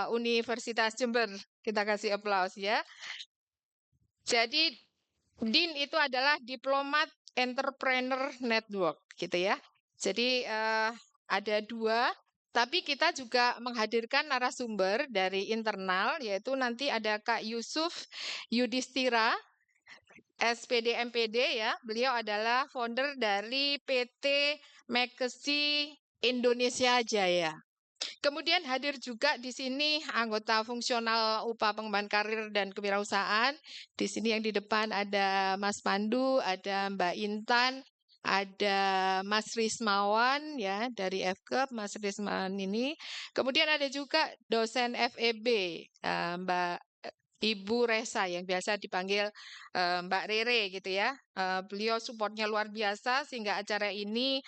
Universitas Jember. Kita kasih aplaus ya. Jadi DIN itu adalah Diplomat Entrepreneur Network gitu ya. Jadi ada 2, tapi kita juga menghadirkan narasumber dari internal, yaitu nanti ada Kak Yusuf Yudhistira, SPD MPD ya. Beliau adalah founder dari PT Mekesi Indonesia Jaya. Kemudian hadir juga di sini anggota fungsional UPA Pengembangan Karir dan Kewirausahaan. Di sini yang di depan ada Mas Pandu, ada Mbak Intan, ada Mas Rismawan ya dari FKEP, Mas Rismawan ini. Kemudian ada juga dosen FEB, Mbak Ibu Resa yang biasa dipanggil Mbak Rere gitu ya. Beliau supportnya luar biasa sehingga acara ini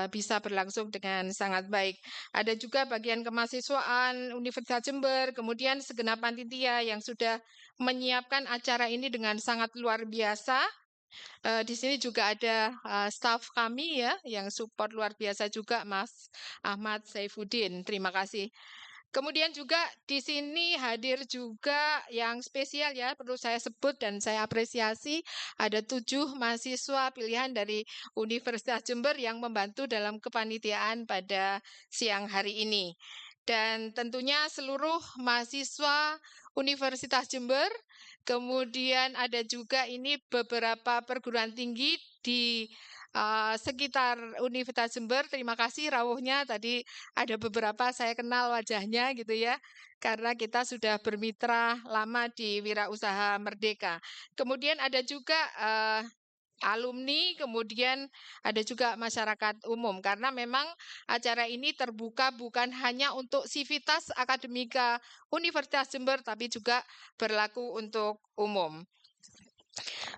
bisa berlangsung dengan sangat baik. Ada juga bagian kemahasiswaan Universitas Jember, kemudian segenap panitia yang sudah menyiapkan acara ini dengan sangat luar biasa. Di sini juga ada staf kami ya yang support luar biasa juga, Mas Ahmad Saifuddin. Terima kasih. Kemudian juga di sini hadir juga yang spesial ya, perlu saya sebut dan saya apresiasi, ada 7 mahasiswa pilihan dari Universitas Jember yang membantu dalam kepanitiaan pada siang hari ini. Dan tentunya seluruh mahasiswa Universitas Jember, kemudian ada juga ini beberapa perguruan tinggi di sekitar Universitas Jember. Terima kasih rawuhnya tadi ada beberapa saya kenal wajahnya gitu ya, karena kita sudah bermitra lama di Wirausaha Merdeka. Kemudian ada juga alumni, kemudian ada juga masyarakat umum, karena memang acara ini terbuka bukan hanya untuk sivitas akademika Universitas Jember, tapi juga berlaku untuk umum.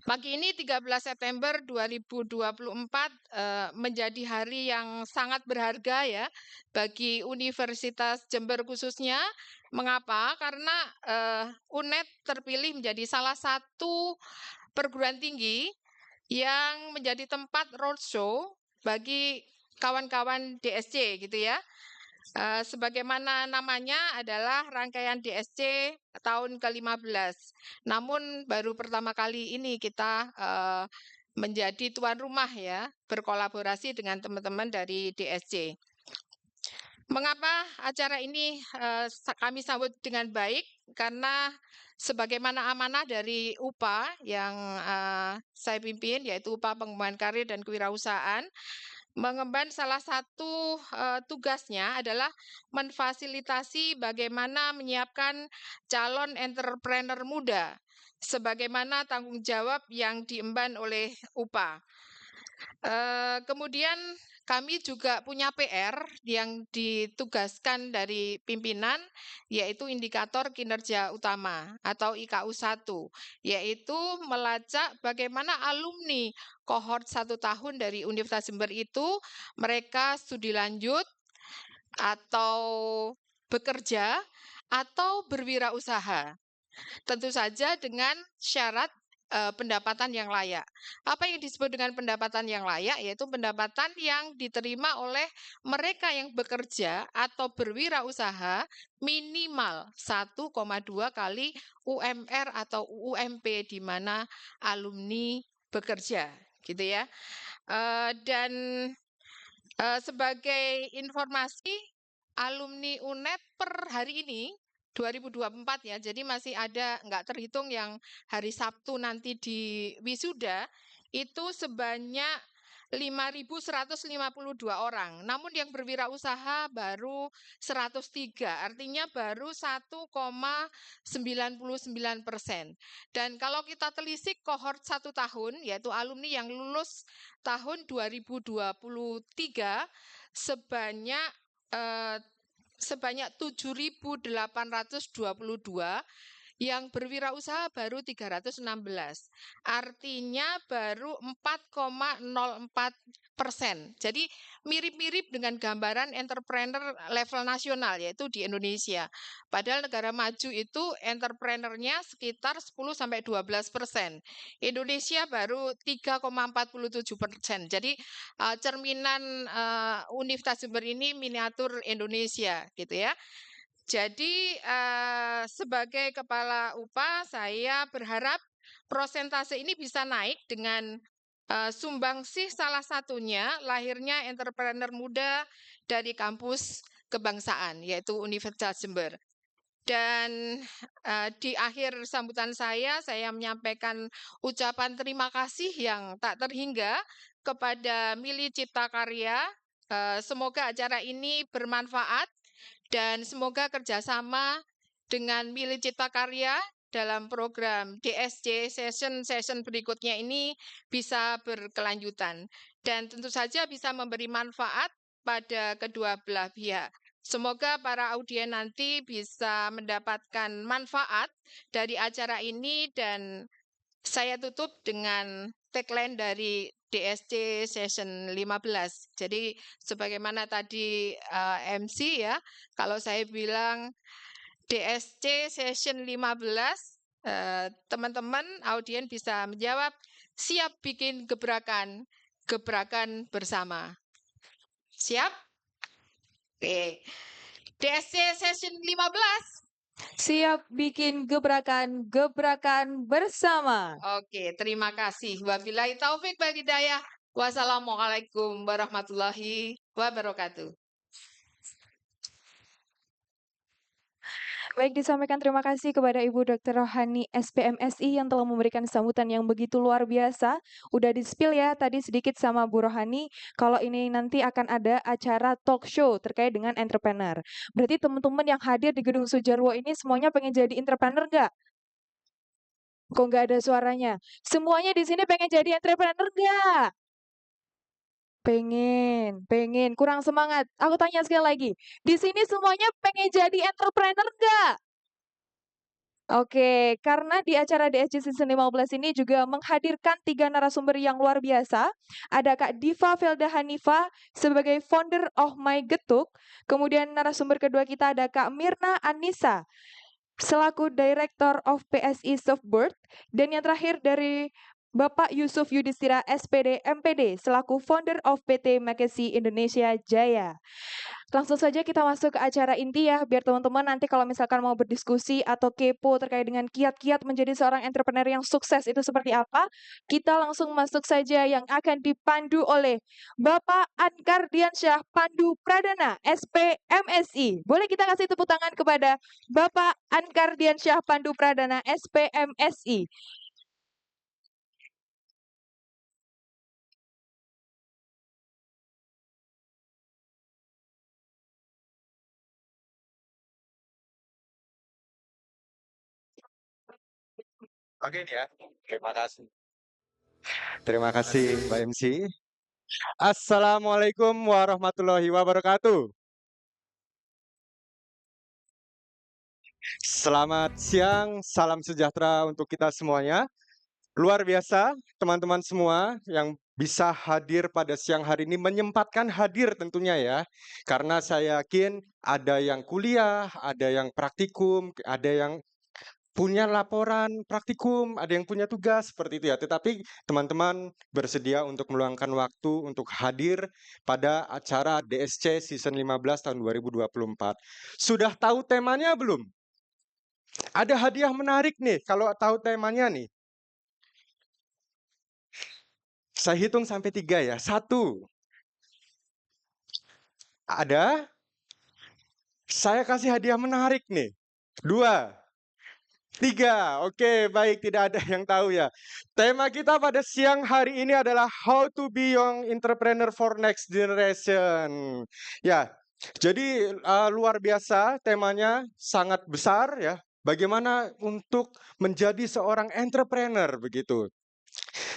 Pagi ini 13 September 2024 menjadi hari yang sangat berharga ya bagi Universitas Jember khususnya. Mengapa? Karena UNED terpilih menjadi salah satu perguruan tinggi yang menjadi tempat roadshow bagi kawan-kawan DSC gitu ya. Sebagaimana namanya adalah rangkaian DSC tahun ke-15. Namun baru pertama kali ini kita menjadi tuan rumah ya, berkolaborasi dengan teman-teman dari DSC. Mengapa acara ini kami sambut dengan baik? Karena sebagaimana amanah dari UPA yang saya pimpin, yaitu UPA Pengembangan Karir dan Kewirausahaan, mengemban salah satu tugasnya adalah memfasilitasi bagaimana menyiapkan calon entrepreneur muda sebagaimana tanggung jawab yang diemban oleh UPA. Kemudian kami juga punya PR yang ditugaskan dari pimpinan, yaitu indikator kinerja utama atau IKU 1, yaitu melacak bagaimana alumni kohort 1 tahun dari Universitas Jember itu mereka studi lanjut atau bekerja atau berwirausaha. Tentu saja dengan syarat pendapatan yang layak. Apa yang disebut dengan pendapatan yang layak? Yaitu pendapatan yang diterima oleh mereka yang bekerja atau berwirausaha minimal 1,2 kali UMR atau UUMP di mana alumni bekerja, gitu ya. Dan sebagai informasi, alumni UNED per hari ini 2024 ya, jadi masih ada nggak terhitung yang hari Sabtu nanti di wisuda, itu sebanyak 5.152 orang. Namun yang berwirausaha baru 103, artinya baru 1,99%. Dan kalau kita telisik kohort 1 tahun, yaitu alumni yang lulus tahun 2023 sebanyak 7.822, yang berwirausaha baru 316. Artinya baru 4,04%. Jadi mirip-mirip dengan gambaran entrepreneur level nasional, yaitu di Indonesia. Padahal negara maju itu entrepreneurnya sekitar 10-12%. Indonesia baru 3,47%. Jadi cerminan Universitas Jember ini miniatur Indonesia gitu ya. Jadi sebagai kepala UPA saya berharap prosentase ini bisa naik dengan sumbangsih salah satunya lahirnya entrepreneur muda dari kampus kebangsaan yaitu Universitas Jember. Dan di akhir sambutan saya menyampaikan ucapan terima kasih yang tak terhingga kepada Mili Cipta Karya. Semoga acara ini bermanfaat dan semoga kerjasama dengan Mili Cipta Karya dalam program DSC session berikutnya ini bisa berkelanjutan dan tentu saja bisa memberi manfaat pada kedua belah pihak. Semoga para audien nanti bisa mendapatkan manfaat dari acara ini dan saya tutup dengan tagline dari DSC Session 15. Jadi sebagaimana tadi MC ya, kalau saya bilang DSC Session 15, teman-teman audien bisa menjawab siap bikin gebrakan, gebrakan bersama. Siap? Oke. DSC Session 15. Siap bikin gebrakan, gebrakan bersama. Oke, terima kasih. Wabillahi taufik wal hidayah. Wassalamualaikum warahmatullahi wabarakatuh. Baik, disampaikan terima kasih kepada Ibu Dr. Rohani SPMSI yang telah memberikan sambutan yang begitu luar biasa. Udah di-spill ya tadi sedikit sama Bu Rohani, kalau ini nanti akan ada acara talk show terkait dengan entrepreneur. Berarti teman-teman yang hadir di Gedung Sujarwo ini semuanya pengen jadi entrepreneur nggak? Kok nggak ada suaranya? Semuanya di sini pengen jadi entrepreneur nggak? Pengen. Kurang semangat. Aku tanya sekali lagi. Di sini semuanya pengen jadi entrepreneur nggak? Oke, karena di acara DSC Season 15 ini juga menghadirkan 3 narasumber yang luar biasa. Ada Kak Diva Felda Hanifa sebagai founder of My Getuk. Kemudian narasumber kedua kita ada Kak Mirna Anissa selaku Director of PSI Softboard. Dan yang terakhir dari Bapak Yusuf Yudhistira SPD MPD selaku founder of PT Makesi Indonesia Jaya. Langsung saja kita masuk ke acara inti ya, biar teman-teman nanti kalau misalkan mau berdiskusi atau kepo terkait dengan kiat-kiat menjadi seorang entrepreneur yang sukses itu seperti apa, kita langsung masuk saja yang akan dipandu oleh Bapak Ankar Diansyah Pandu Pradana, SPMSI. Boleh kita kasih tepuk tangan kepada Bapak Ankar Diansyah Pandu Pradana, SPMSI. Oke ya, terima kasih. Terima kasih Mbak MC. Assalamualaikum warahmatullahi wabarakatuh. Selamat siang, salam sejahtera untuk kita semuanya. Luar biasa teman-teman semua yang bisa hadir pada siang hari ini, menyempatkan hadir tentunya ya. Karena saya yakin ada yang kuliah, ada yang praktikum, ada yang punya laporan praktikum, ada yang punya tugas seperti itu ya. Tetapi teman-teman bersedia untuk meluangkan waktu untuk hadir pada acara DSC Season 15 tahun 2024. Sudah tahu temanya belum? Ada hadiah menarik nih kalau tahu temanya nih. Saya hitung sampai 3 ya. 1. Ada. Saya kasih hadiah menarik nih. 2. 3. Oke, baik, tidak ada yang tahu ya. Tema kita pada siang hari ini adalah How to be young entrepreneur for next generation. Ya, jadi luar biasa temanya, sangat besar ya. Bagaimana untuk menjadi seorang entrepreneur begitu.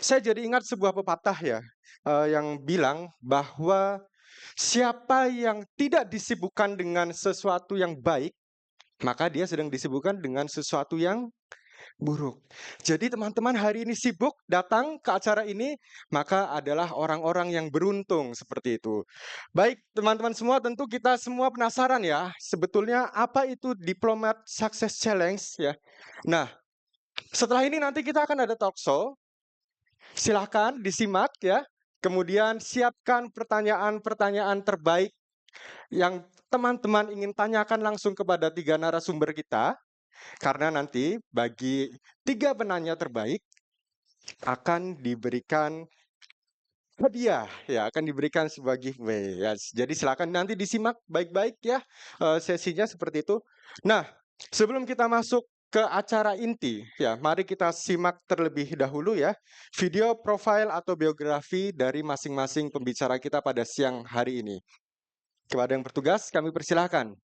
Saya jadi ingat sebuah pepatah ya, yang bilang bahwa siapa yang tidak disibukkan dengan sesuatu yang baik, maka dia sedang disibukkan dengan sesuatu yang buruk. Jadi teman-teman hari ini sibuk datang ke acara ini, maka adalah orang-orang yang beruntung seperti itu. Baik teman-teman semua, tentu kita semua penasaran ya, sebetulnya apa itu Diplomat Success Challenge ya. Nah, setelah ini nanti kita akan ada talk show. Silahkan disimak ya. Kemudian siapkan pertanyaan-pertanyaan terbaik yang teman-teman ingin tanyakan langsung kepada 3 narasumber kita, karena nanti bagi 3 penanya terbaik akan diberikan hadiah, ya akan diberikan sebuah giveaway. Ya, jadi silakan nanti disimak baik-baik ya sesinya seperti itu. Nah, sebelum kita masuk ke acara inti, ya mari kita simak terlebih dahulu ya video profil atau biografi dari masing-masing pembicara kita pada siang hari ini. Kepada yang bertugas, kami persilahkan.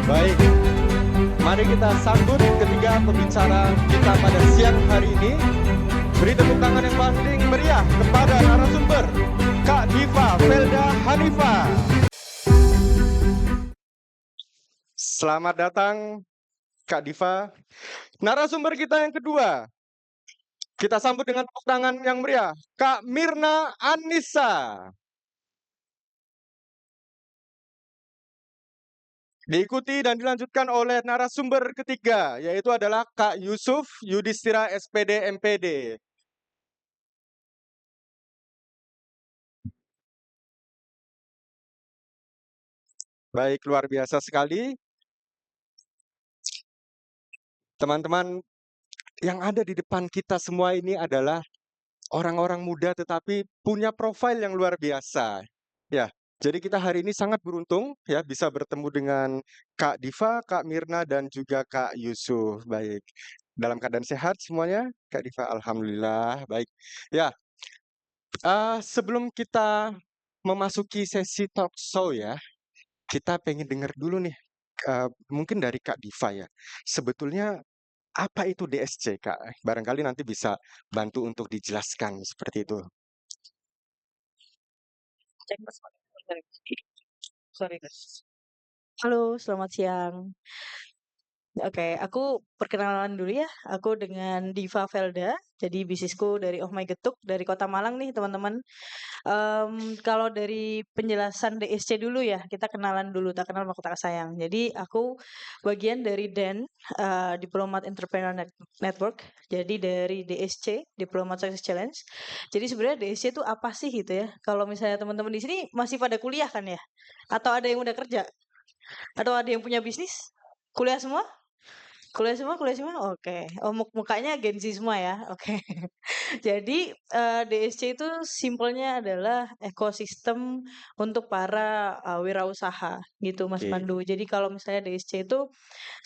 Baik, mari kita sambut ketiga pembicara kita pada siang hari ini. Beri tepuk tangan yang paling meriah kepada narasumber Kak Diva Felda Hanifa. Selamat datang Kak Diva. Narasumber kita yang kedua, kita sambut dengan tepuk tangan yang meriah Kak Mirna Anissa. Diikuti dan dilanjutkan oleh narasumber ketiga, yaitu adalah Kak Yusuf Yudhistira SPD MPD. Baik, luar biasa sekali. Teman-teman, yang ada di depan kita semua ini adalah orang-orang muda tetapi punya profil yang luar biasa. Ya, jadi kita hari ini sangat beruntung ya bisa bertemu dengan Kak Diva, Kak Mirna dan juga Kak Yusuf. Baik. Dalam keadaan sehat semuanya, Kak Diva, alhamdulillah. Baik. Ya, sebelum kita memasuki sesi talk show ya, kita pengen dengar dulu nih, mungkin dari Kak Diva ya. Sebetulnya apa itu DSC, Kak? Barangkali nanti bisa bantu untuk dijelaskan seperti itu. Cek Mas. Sorry, Mas. Halo, selamat siang. Oke, aku perkenalan dulu ya. Aku dengan Diva Felda. Jadi bisnisku dari Oh My Getuk dari Kota Malang nih, teman-teman. Kalau dari penjelasan DSC dulu ya, kita kenalan dulu, tak kenal maka tak sayang. Jadi aku bagian dari DEN, Diplomat Entrepreneur Network. Jadi dari DSC, Diplomat Success Challenge. Jadi sebenarnya DSC itu apa sih gitu ya? Kalau misalnya teman-teman di sini masih pada kuliah kan ya? Atau ada yang udah kerja? Atau ada yang punya bisnis? Kuliah semua? Kuliah semua? Kuliah semua? Oke. Oh, mukanya Gen Z semua ya? Oke. Jadi, DSC itu simpelnya adalah ekosistem untuk para, wirausaha gitu, Mas Oke. Pandu. Jadi kalau misalnya DSC itu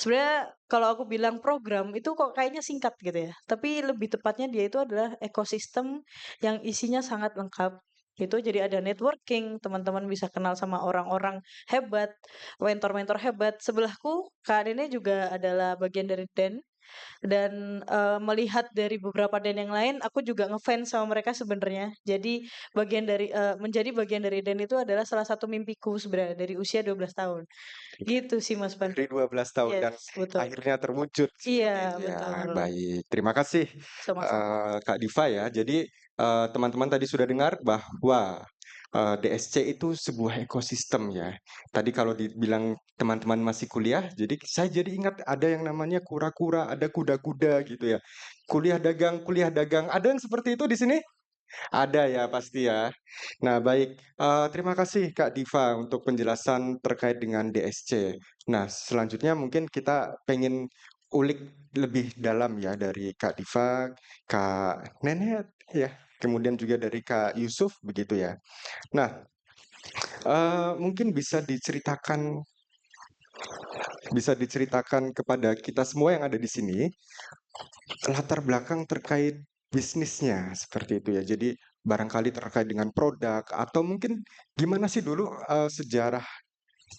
sebenarnya kalau aku bilang program itu kok kayaknya singkat gitu ya, tapi lebih tepatnya dia itu adalah ekosistem yang isinya sangat lengkap gitu. Jadi ada networking, teman-teman bisa kenal sama orang-orang hebat, mentor-mentor hebat. Sebelahku, Kak Nene juga adalah bagian dari DEN dan, melihat dari beberapa DEN yang lain, aku juga ngefans sama mereka sebenarnya. Jadi menjadi bagian dari DEN itu adalah salah satu mimpiku sebenarnya dari usia 12 tahun. Gitu sih Mas Pandu. Dari 12 tahun dan Yes, betul. akhirnya terwujud seperti Iya, itu ya. betul. Baik, terima kasih Sama-sama. Kak Diva ya. Jadi teman-teman tadi sudah dengar bahwa DSC itu sebuah ekosistem ya. Tadi kalau dibilang teman-teman masih kuliah, jadi saya jadi ingat ada yang namanya kura-kura, ada kuda-kuda gitu ya. Kuliah dagang. Ada yang seperti itu di sini? Ada ya pasti ya. Nah baik, terima kasih Kak Diva untuk penjelasan terkait dengan DSC. Nah selanjutnya mungkin kita pengen ulik lebih dalam ya dari Kak Diva, Kak Nenet ya, kemudian juga dari Kak Yusuf begitu ya. Nah mungkin bisa diceritakan kepada kita semua yang ada di sini latar belakang terkait bisnisnya seperti itu ya. Jadi barangkali terkait dengan produk atau mungkin gimana sih dulu sejarah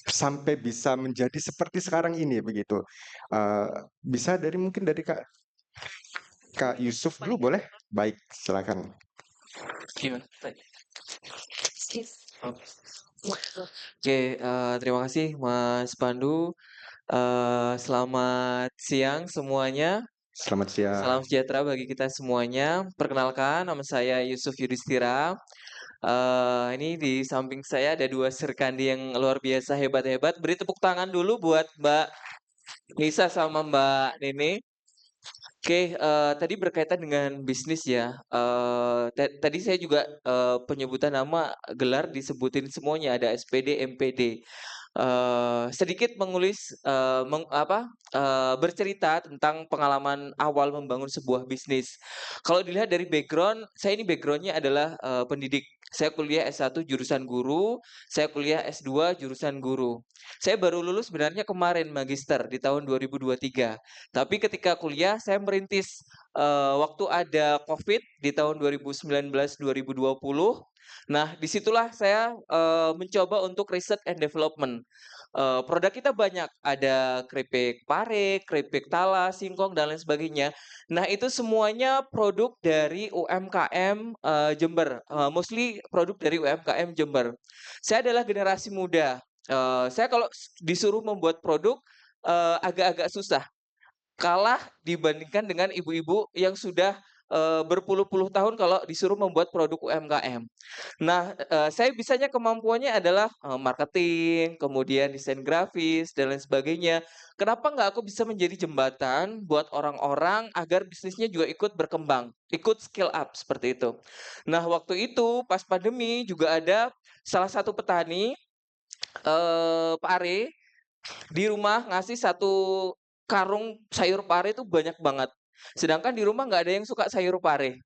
sampai bisa menjadi seperti sekarang ini begitu. Bisa mungkin dari Kak Kak Yusuf dulu boleh? Baik, silakan. Gimana? Oke, terima kasih Mas Pandu. Selamat siang semuanya. Selamat siang. Salam sejahtera bagi kita semuanya. Perkenalkan, nama saya Yusuf Yudhistira. Ini di samping saya ada dua serkandi yang luar biasa hebat-hebat. Beri tepuk tangan dulu buat Mbak Nisa sama Mbak Nene. Oke, tadi berkaitan dengan bisnis ya. Tadi saya juga penyebutan nama gelar disebutin semuanya, ada SPD, MPD. Sedikit bercerita tentang pengalaman awal membangun sebuah bisnis. Kalau dilihat dari background, saya ini backgroundnya adalah pendidik. Saya kuliah S1 jurusan guru, saya kuliah S2 jurusan guru. Saya baru lulus sebenarnya kemarin magister di tahun 2023. Tapi ketika kuliah saya merintis waktu ada COVID di tahun 2019-2020. Nah, disitulah saya mencoba untuk research and development. Produk kita banyak, ada keripik pare, keripik talas, singkong dan lain sebagainya. Nah, itu semuanya produk dari UMKM Jember, mostly produk dari UMKM Jember. Saya adalah generasi muda. Saya kalau disuruh membuat produk agak-agak susah, kalah dibandingkan dengan ibu-ibu yang sudah berpuluh-puluh tahun kalau disuruh membuat produk UMKM. Nah, saya bisanya kemampuannya adalah marketing, kemudian desain grafis dan lain sebagainya. Kenapa nggak aku bisa menjadi jembatan buat orang-orang agar bisnisnya juga ikut berkembang, ikut skill up seperti itu. Nah, waktu itu pas pandemi juga ada salah satu petani pare di rumah ngasih satu karung sayur pare itu banyak banget. Sedangkan di rumah nggak ada yang suka sayur pare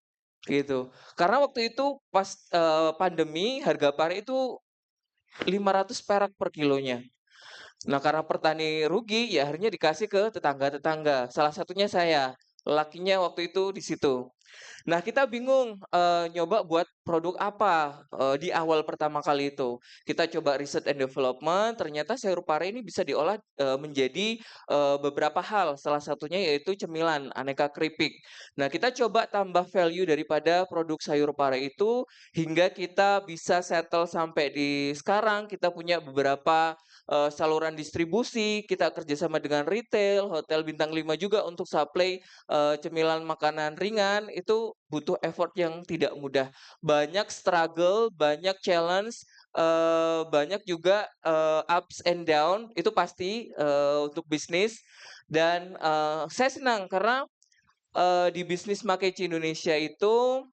gitu. Karena waktu itu pas pandemi harga pare itu 500 perak per kilonya. Nah, karena petani rugi ya akhirnya dikasih ke tetangga-tetangga. Salah satunya saya. Lakinya waktu itu di situ. Nah, kita bingung nyoba buat produk apa di awal pertama kali itu. Kita coba riset and development, ternyata sayur pare ini bisa diolah menjadi beberapa hal. Salah satunya yaitu cemilan aneka keripik. Nah, kita coba tambah value daripada produk sayur pare itu hingga kita bisa settle sampai di sekarang. Kita punya beberapa saluran distribusi, kita kerjasama dengan retail, hotel bintang 5 juga untuk supply cemilan makanan ringan. Itu butuh effort yang tidak mudah. Banyak struggle, banyak challenge, banyak juga ups and down, itu pasti untuk bisnis. Dan saya senang karena di bisnis Makeci Indonesia itu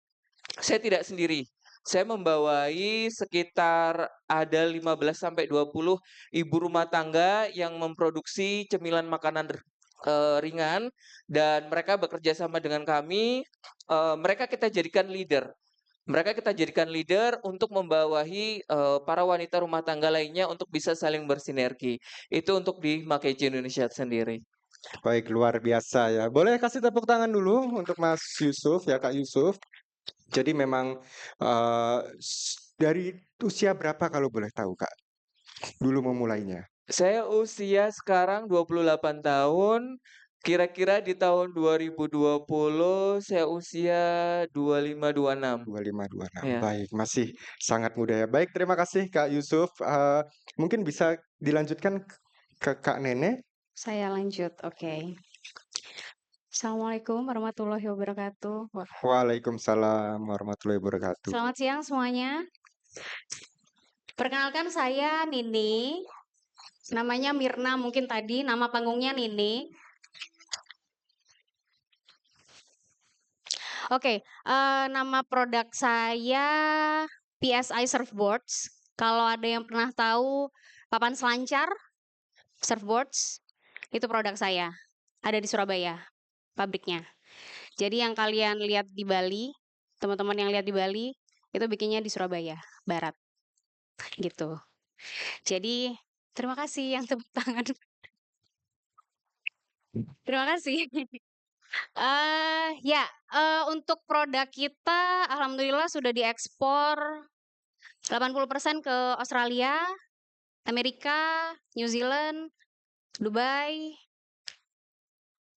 saya tidak sendiri. Saya membawai sekitar ada 15 sampai 20 ibu rumah tangga yang memproduksi cemilan makanan ringan dan mereka bekerja sama dengan kami. Mereka kita jadikan leader. Mereka kita jadikan leader untuk membawahi para wanita rumah tangga lainnya untuk bisa saling bersinergi. Itu untuk di Makeci Indonesia sendiri. Baik, luar biasa ya. Boleh kasih tepuk tangan dulu untuk Mas Yusuf ya, Kak Yusuf. Jadi memang dari usia berapa kalau boleh tahu, Kak? Dulu memulainya. Saya usia sekarang 28 tahun. Kira-kira di tahun 2020 saya usia 25-26. 25-26. Ya. Baik, masih sangat muda ya. Baik, terima kasih Kak Yusuf. Mungkin bisa dilanjutkan ke Kak Nene. Saya lanjut, oke. Assalamualaikum warahmatullahi wabarakatuh. Waalaikumsalam warahmatullahi wabarakatuh. Selamat siang semuanya. Perkenalkan saya Nini. Namanya Mirna mungkin tadi, nama panggungnya Nini. Oke, nama produk saya PSI Surfboards. Kalau ada yang pernah tahu papan selancar, surfboards, itu produk saya. Ada di Surabaya, pabriknya. Jadi yang kalian lihat di Bali, teman-teman yang lihat di Bali, itu bikinnya di Surabaya Barat. Gitu. Jadi terima kasih yang tepuk tangan. Terima kasih. Untuk produk kita alhamdulillah sudah diekspor 80% ke Australia, Amerika, New Zealand, Dubai,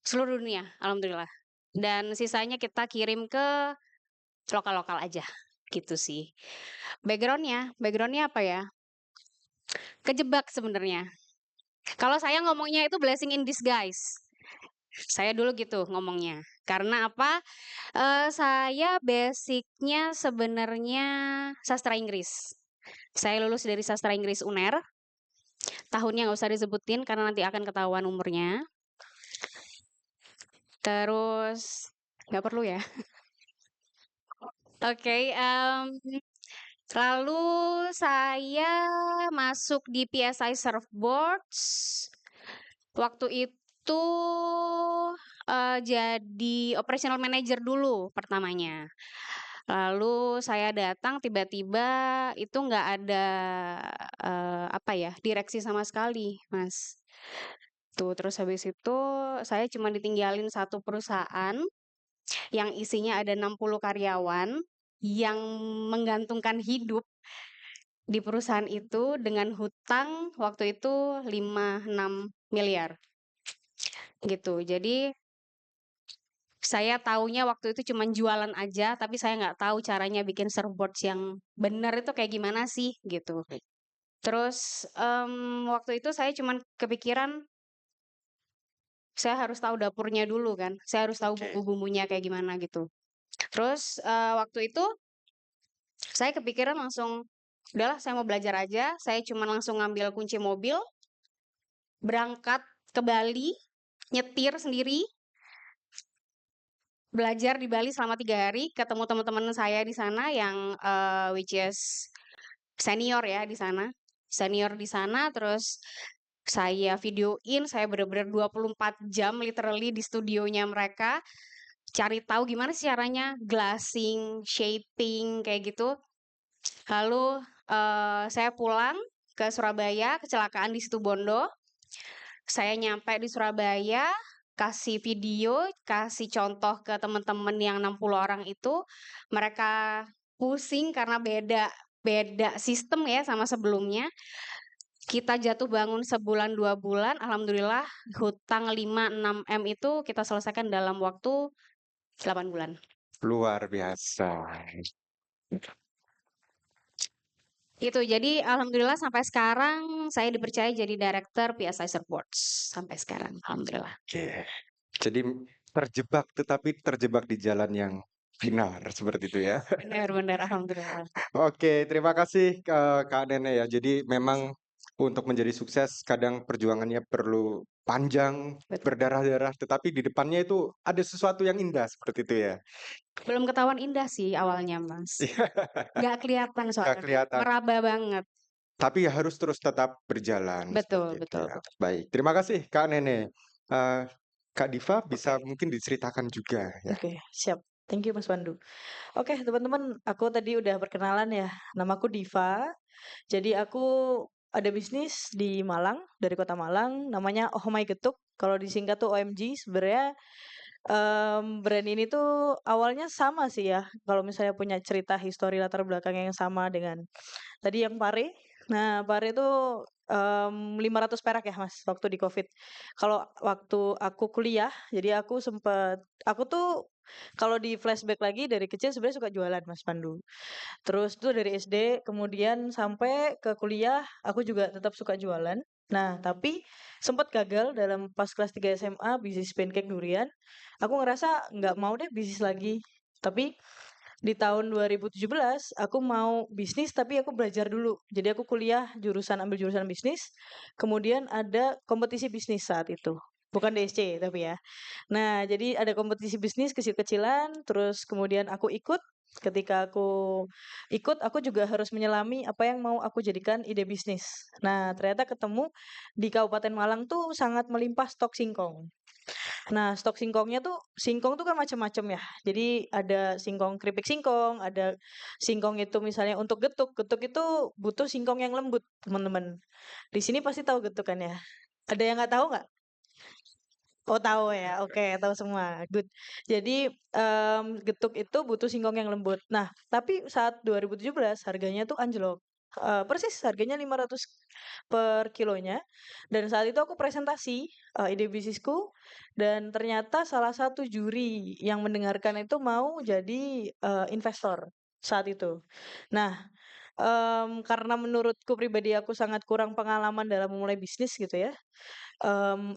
seluruh dunia alhamdulillah. dan sisanya kita kirim ke lokal-lokal aja, gitu sih. Backgroundnya apa ya? Kejebak sebenarnya. Kalau saya ngomongnya itu blessing in disguise. Saya dulu gitu ngomongnya. Karena apa? Saya basicnya sebenarnya sastra Inggris. Saya lulus dari sastra Inggris UNER. Tahunnya nggak usah disebutin karena nanti akan ketahuan umurnya. Terus nggak perlu ya. Oke, lalu saya masuk di PSI Surfboards. Waktu itu jadi operational manager dulu pertamanya. Lalu saya datang tiba-tiba itu nggak ada apa ya, direksi sama sekali, Mas. Tuh, terus habis itu saya cuma ditinggalin satu perusahaan yang isinya ada 60 karyawan yang menggantungkan hidup di perusahaan itu dengan hutang waktu itu 5-6 miliar gitu. Jadi saya taunya waktu itu cuma jualan aja, tapi saya nggak tahu caranya bikin surfboards yang benar itu kayak gimana sih gitu. Terus waktu itu saya cuma kepikiran saya harus tahu dapurnya dulu kan. Saya harus tahu Oke. bumbu-bumbunya kayak gimana gitu. Terus waktu itu saya kepikiran langsung, udahlah saya mau belajar aja. Saya cuma langsung ngambil kunci mobil, berangkat ke Bali, nyetir sendiri, belajar di Bali selama 3 hari, ketemu teman-teman saya di sana yang which is senior ya di sana. Senior di sana, terus saya videoin, saya bener-bener 24 jam literally di studionya mereka. Cari tahu gimana sih caranya glassing, shaping, kayak gitu. Lalu saya pulang ke Surabaya, kecelakaan di Situbondo. Saya nyampe di Surabaya, kasih video, kasih contoh ke teman-teman yang 60 orang itu. Mereka pusing karena beda sistem ya sama sebelumnya. Kita jatuh bangun sebulan 2 bulan, alhamdulillah hutang 5-6 M itu kita selesaikan dalam waktu 8 bulan. Luar biasa. Itu jadi alhamdulillah sampai sekarang saya dipercaya jadi director PSI Surfboards sampai sekarang alhamdulillah. Oke. Jadi terjebak tetapi terjebak di jalan yang benar seperti itu ya. Benar-benar alhamdulillah. Oke, terima kasih Kak Nene ya. Jadi memang untuk menjadi sukses kadang perjuangannya perlu panjang, Betul. berdarah-darah, tetapi di depannya itu ada sesuatu yang indah seperti itu ya. Belum ketahuan indah sih awalnya, Mas. Nggak kelihatan Nggak soalnya. kelihatan, Meraba banget. tapi ya harus terus tetap berjalan Betul, seperti itu betul, ya. betul. Baik, terima kasih Kak Nene. Kak Diva bisa mungkin diceritakan juga ya. Oke, siap. Thank you Mas Pandu. Oke, teman-teman, aku tadi udah perkenalan ya. Namaku Diva. Jadi aku ada bisnis di Malang, dari kota Malang, namanya Oh My Getuk. Kalau disingkat tuh OMG. Sebenarnya brand ini tuh awalnya sama sih ya. Kalau misalnya punya cerita histori latar belakang yang sama dengan tadi yang Pare. Nah, Pare itu 500 perak ya Mas waktu di Covid. Kalau waktu aku kuliah, jadi aku tuh kalau di flashback lagi dari kecil sebenarnya suka jualan Mas Pandu. Terus tuh dari SD kemudian sampai ke kuliah aku juga tetap suka jualan. Nah, tapi sempat gagal dalam pas kelas 3 SMA bisnis pancake durian. Aku ngerasa nggak mau deh bisnis lagi. Tapi di tahun 2017 aku mau bisnis tapi aku belajar dulu. Jadi aku kuliah ambil jurusan bisnis. Kemudian ada kompetisi bisnis saat itu. Bukan DSC tapi ya. Nah, jadi ada kompetisi bisnis kecil-kecilan, terus kemudian aku ikut. Ketika aku ikut, aku juga harus menyelami apa yang mau aku jadikan ide bisnis. Nah, ternyata ketemu di Kabupaten Malang tuh sangat melimpah stok singkong. Nah, stok singkong tuh kan macam-macam ya. Jadi ada singkong keripik singkong, ada singkong itu misalnya untuk getuk. Getuk itu butuh singkong yang lembut, teman-teman. Di sini pasti tahu getuk kan ya? Ada yang nggak tahu nggak? Oh tahu ya, oke tahu semua, good. Jadi getuk itu butuh singkong yang lembut. Nah, tapi saat 2017 harganya tuh anjlok. persis harganya 500 per kilonya. Dan saat itu aku presentasi ide bisnisku dan ternyata salah satu juri yang mendengarkan itu mau jadi investor saat itu. Nah, karena menurutku pribadi aku sangat kurang pengalaman dalam memulai bisnis gitu ya.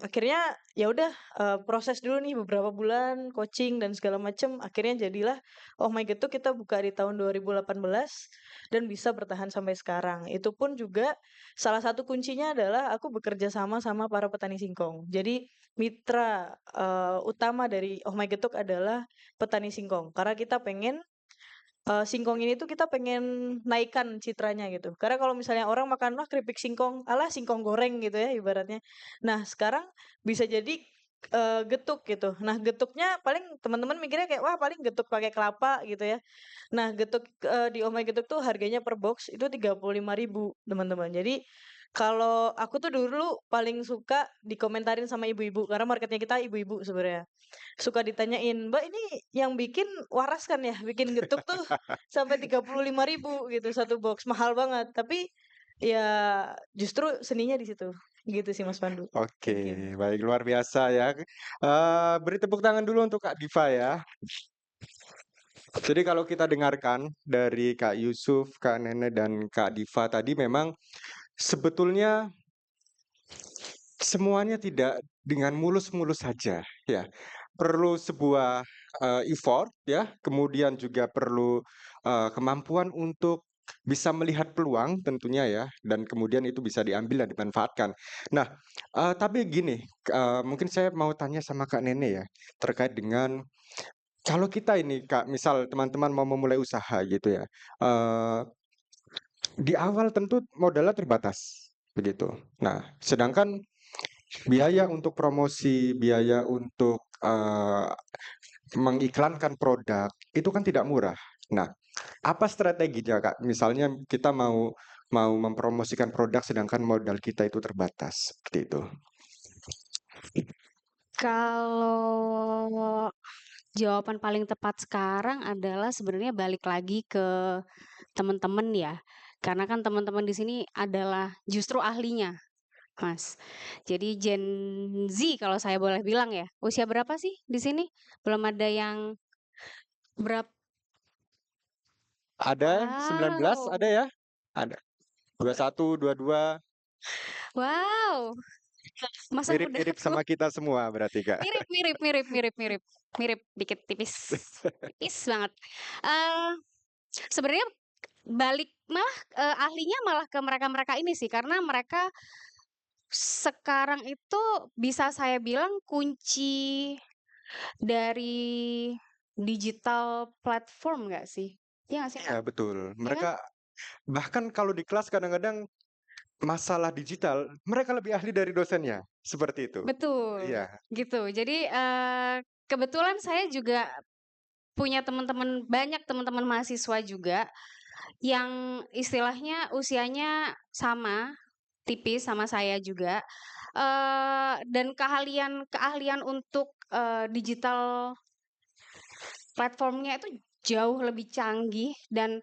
Akhirnya ya udah, proses dulu nih beberapa bulan coaching dan segala macam, akhirnya jadilah Oh My Getuk kita buka di tahun 2018 dan bisa bertahan sampai sekarang. Itu pun juga salah satu kuncinya adalah aku bekerja sama sama para petani singkong. Jadi mitra, utama dari Oh My Getuk adalah petani singkong, karena kita pengen singkong ini tuh kita pengen naikkan citranya gitu. Karena kalau misalnya orang makan, "Wah, keripik singkong, alah singkong goreng," gitu ya ibaratnya. Nah, sekarang bisa jadi, getuk gitu. Nah, getuknya paling teman-teman mikirnya kayak, "Wah, paling getuk pakai kelapa," gitu ya. Nah, getuk, di Oh My Getuk tuh harganya per box itu 35.000 teman-teman. Jadi, kalau aku tuh dulu paling suka dikomentarin sama ibu-ibu, karena marketnya kita ibu-ibu sebenarnya. Suka ditanyain, "Mbak ini yang bikin waras kan ya? Bikin getuk tuh sampai 35.000 gitu satu box, mahal banget." Tapi ya justru seninya di situ. Gitu sih Mas Pandu. Oke, Thank you. baik luar biasa ya. Beri tepuk tangan dulu untuk Kak Diva ya. Jadi kalau kita dengarkan dari Kak Yusuf, Kak Nene, dan Kak Diva tadi memang sebetulnya semuanya tidak dengan mulus-mulus saja ya. Perlu sebuah effort ya, kemudian juga perlu kemampuan untuk bisa melihat peluang tentunya ya, dan kemudian itu bisa diambil dan dimanfaatkan. Nah, tapi gini, mungkin saya mau tanya sama Kak Nene ya, terkait dengan kalau kita ini Kak, misal teman-teman mau memulai usaha gitu ya, di awal tentu modalnya terbatas, begitu. Nah, sedangkan biaya untuk promosi, biaya untuk mengiklankan produk itu kan tidak murah. Nah, apa strateginya Kak? Misalnya kita mau mempromosikan produk sedangkan modal kita itu terbatas, seperti itu. Kalau jawaban paling tepat sekarang adalah sebenarnya balik lagi ke teman-teman ya. Karena kan teman-teman di sini adalah justru ahlinya, Mas. Jadi Gen Z kalau saya boleh bilang ya. Usia berapa sih di sini? Belum ada yang berapa? Ada 19, Wow. ada ya? Ada. 21, 22, Wow. Masa mirip-mirip mudaku. sama kita semua berarti Kak. Mirip dikit tipis. Tipis banget. Eh sebenarnya balik malah ahlinya malah ke mereka-mereka ini sih karena mereka sekarang itu bisa saya bilang kunci dari digital platform nggak sih? Iya nggak sih Iya Kak? betul. Iya kan? Mereka bahkan kalau di kelas kadang-kadang masalah digital, mereka lebih ahli dari dosennya, seperti itu. Betul, Iya. gitu. Jadi kebetulan saya juga punya banyak teman-teman mahasiswa juga yang istilahnya usianya sama, tipis sama saya juga, dan keahlian untuk, digital platformnya itu jauh lebih canggih dan,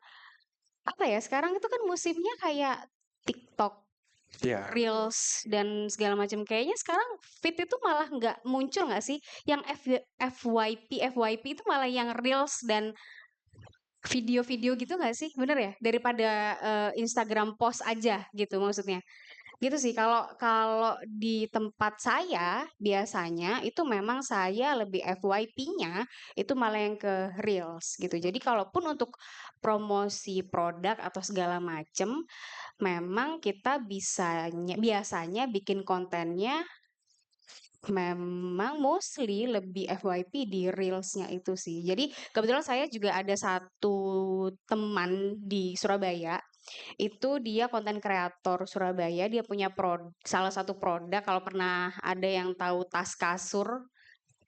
apa ya, sekarang itu kan musimnya kayak TikTok, Iya. Reels, dan segala macam. Kayaknya sekarang feed itu malah nggak muncul nggak sih, yang FYP itu malah yang Reels dan video-video gitu nggak sih? Bener ya? Daripada Instagram post aja gitu maksudnya. Gitu sih kalau kalau di tempat saya biasanya itu memang saya lebih FYP-nya itu malah yang ke Reels gitu. Jadi kalaupun untuk promosi produk atau segala macem memang kita biasanya bikin kontennya memang mostly lebih FYP di Reels-nya itu sih. Jadi kebetulan saya juga ada satu teman di Surabaya, itu dia konten kreator Surabaya, dia punya salah satu produk kalau pernah ada yang tahu tas kasur,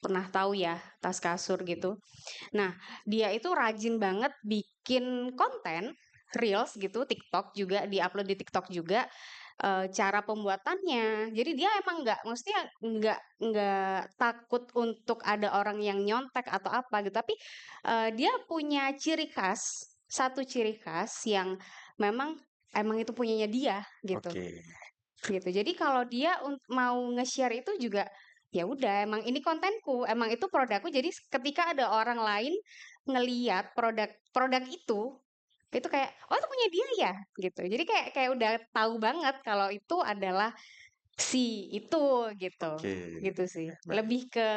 pernah tahu ya tas kasur gitu. Nah, dia itu rajin banget bikin konten Reels gitu, TikTok juga, di-upload di TikTok juga, cara pembuatannya. Jadi dia emang maksudnya nggak takut untuk ada orang yang nyontek atau apa gitu, tapi, dia punya ciri khas, satu ciri khas yang memang emang itu punyanya dia gitu. Oke. Gitu. Jadi kalau dia mau nge-share itu juga ya udah emang ini kontenku, emang itu produkku. Jadi ketika ada orang lain ngeliat produk itu kayak oh itu punya dia ya gitu. Jadi kayak udah tahu banget kalau itu adalah si itu gitu. Oke. Gitu sih. Baik. Lebih ke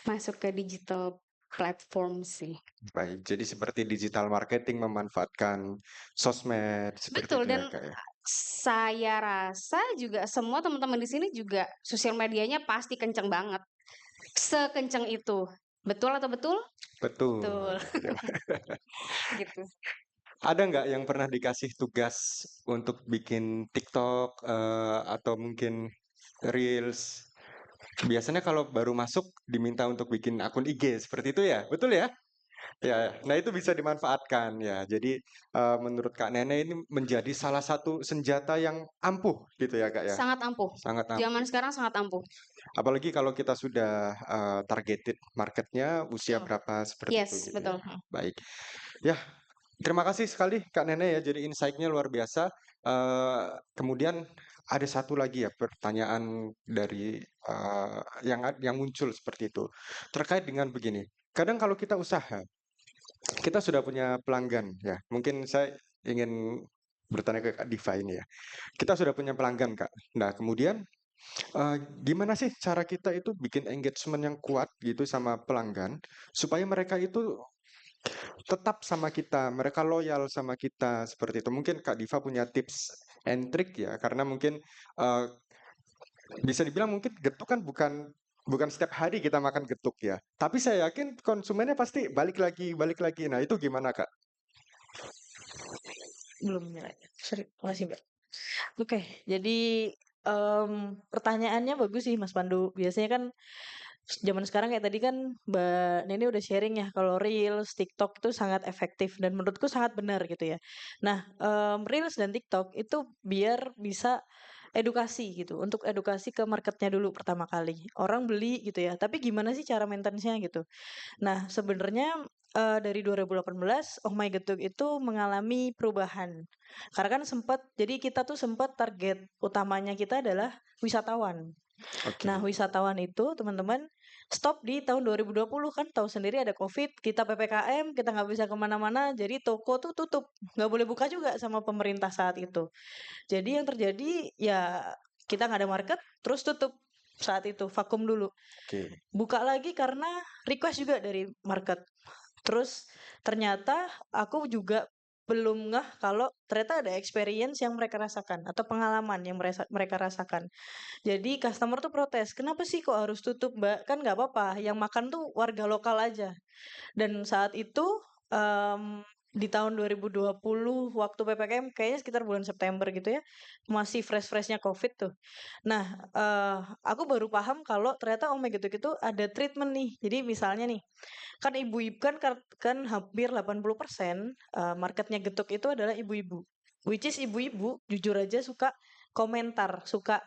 masuk ke digital platform sih. Baik, jadi seperti digital marketing memanfaatkan sosmed seperti Betul, itu ya dan Kak ya. saya rasa juga semua teman-teman di sini juga sosial medianya pasti kenceng banget. Sekenceng itu. Betul atau betul? Betul. Betul. Ya. Gitu. Ada nggak yang pernah dikasih tugas untuk bikin TikTok atau mungkin Reels? Biasanya kalau baru masuk diminta untuk bikin akun IG seperti itu ya, betul ya? Ya, nah itu bisa dimanfaatkan ya. Jadi menurut Kak Nene ini menjadi salah satu senjata yang ampuh gitu ya Kak ya. Sangat ampuh. Sangat ampuh. Zaman sekarang sangat ampuh. Apalagi kalau kita sudah targeted marketnya usia Betul. berapa seperti itu Yes, gitu betul. ya. Baik. Ya, terima kasih sekali Kak Nene ya. Jadi insight-nya luar biasa. Kemudian ada satu lagi ya pertanyaan dari yang muncul seperti itu terkait dengan begini. Kadang kalau kita usaha, kita sudah punya pelanggan ya. Mungkin saya ingin bertanya ke Kak Diva ini ya. Kita sudah punya pelanggan Kak. Nah kemudian gimana sih cara kita itu bikin engagement yang kuat gitu sama pelanggan supaya mereka itu tetap sama kita, mereka loyal sama kita seperti itu. Mungkin Kak Diva punya tips and trick ya, karena mungkin eh, bisa dibilang mungkin getuk kan bukan setiap hari kita makan getuk ya. Tapi saya yakin konsumennya pasti balik lagi, balik lagi. Nah itu gimana Kak? Belum nilai. Sorry, makasih Mbak. Oke, jadi pertanyaannya bagus sih Mas Pandu. Biasanya kan zaman sekarang kayak tadi kan Mbak Neni udah sharing ya kalau Reels, TikTok itu sangat efektif dan menurutku sangat benar gitu ya. Nah, Reels dan TikTok itu biar bisa edukasi gitu, untuk edukasi ke marketnya dulu pertama kali. Orang beli gitu ya, tapi gimana sih cara maintenance-nya gitu. Nah, sebenarnya dari 2018 Oh My Getuk itu mengalami perubahan. Karena kan sempat jadi kita tuh sempat target utamanya kita adalah wisatawan. Oke. Nah, wisatawan itu teman-teman stop di tahun 2020 kan tahu sendiri ada COVID, kita PPKM, kita nggak bisa kemana-mana, jadi toko tuh tutup, nggak boleh buka juga sama pemerintah saat itu. Jadi yang terjadi ya kita nggak ada market, terus tutup saat itu, vakum dulu. Oke. Buka lagi karena request juga dari market. Terus ternyata aku juga belum ngeh kalau ternyata ada experience yang mereka rasakan atau pengalaman yang mereka rasakan. Jadi customer tuh protes, kenapa sih kok harus tutup Mbak? Kan nggak apa-apa, yang makan tuh warga lokal aja. Dan saat itu di tahun 2020 waktu PPKM kayaknya sekitar bulan September gitu ya, masih fresh-freshnya COVID tuh. Nah, aku baru paham kalau ternyata Oh My Getuk itu ada treatment nih. Jadi misalnya nih, kan ibu-ibu kan hampir 80% marketnya Getuk itu adalah ibu-ibu. Which is ibu-ibu jujur aja suka komentar, suka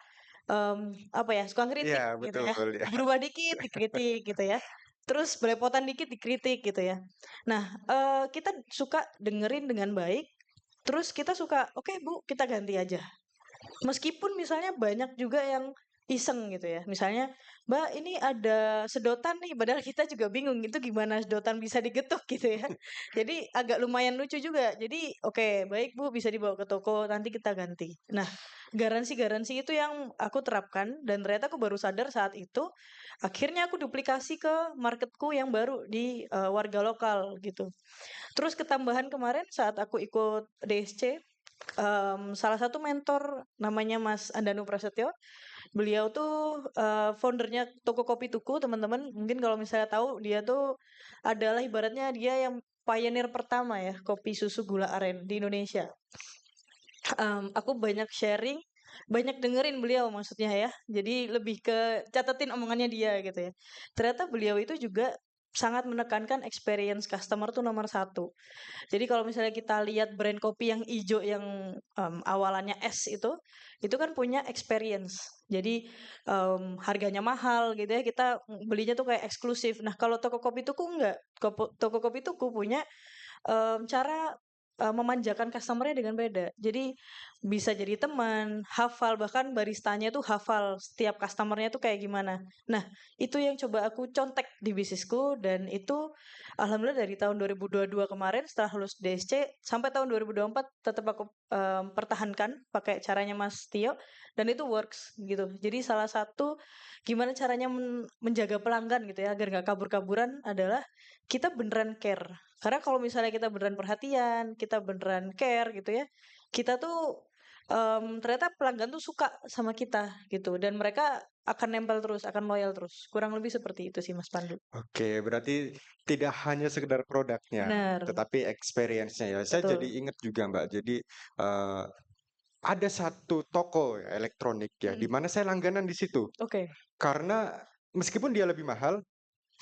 apa ya, suka ngeritik Iya gitu ya. betul ya. Berubah dikit dikritik gitu ya. Terus belepotan dikit dikritik gitu ya. Nah, kita suka dengerin dengan baik, terus kita suka, "Oke Bu, kita ganti aja." Meskipun misalnya banyak juga yang iseng gitu ya. Misalnya, "Mbak, ini ada sedotan nih," padahal kita juga bingung itu gimana sedotan bisa digetuk gitu ya. Jadi agak lumayan lucu juga. Jadi, "Oke, baik Bu, bisa dibawa ke toko, nanti kita ganti." Nah, garansi-garansi itu yang aku terapkan dan ternyata aku baru sadar saat itu, akhirnya aku duplikasi ke marketku yang baru di warga lokal gitu. Terus ketambahan kemarin saat aku ikut DSC, salah satu mentor namanya Mas Andanu Prasetyo. Beliau tuh foundernya Toko Kopi Tuku, teman-teman. Mungkin kalau misalnya tahu dia tuh adalah ibaratnya dia yang pioneer pertama ya kopi susu gula aren di Indonesia. Aku banyak sharing, banyak dengerin beliau maksudnya ya. Jadi lebih ke catetin omongannya dia gitu ya. Ternyata beliau itu juga sangat menekankan experience customer tuh nomor satu. Jadi kalau misalnya kita lihat brand kopi yang ijo yang awalannya es itu kan punya experience. Jadi harganya mahal gitu ya, kita belinya tuh kayak eksklusif. Nah kalau toko kopi tuku enggak, toko kopi tuku punya cara memanjakan customer-nya dengan beda. Jadi bisa jadi teman, hafal, bahkan baristanya tuh hafal setiap customer-nya tuh kayak gimana. Nah, itu yang coba aku contek di bisnisku, dan itu alhamdulillah dari tahun 2022 kemarin setelah lulus DSC sampai tahun 2024 tetap aku pertahankan pakai caranya Mas Tio, dan itu works gitu. Jadi salah satu gimana caranya menjaga pelanggan gitu ya agar nggak kabur-kaburan adalah kita beneran care. Karena kalau misalnya kita beneran perhatian, kita beneran care gitu ya, kita tuh ternyata pelanggan tuh suka sama kita gitu, dan mereka akan nempel terus, akan loyal terus. Kurang lebih seperti itu sih Mas Pandu. Oke, berarti tidak hanya sekedar produknya, Benar, tetapi experience-nya ya. Saya jadi betul. ingat juga Mbak. Jadi ada satu toko ya, elektronik ya, di Mm, mana saya langganan di situ. Oke. Karena meskipun dia lebih mahal,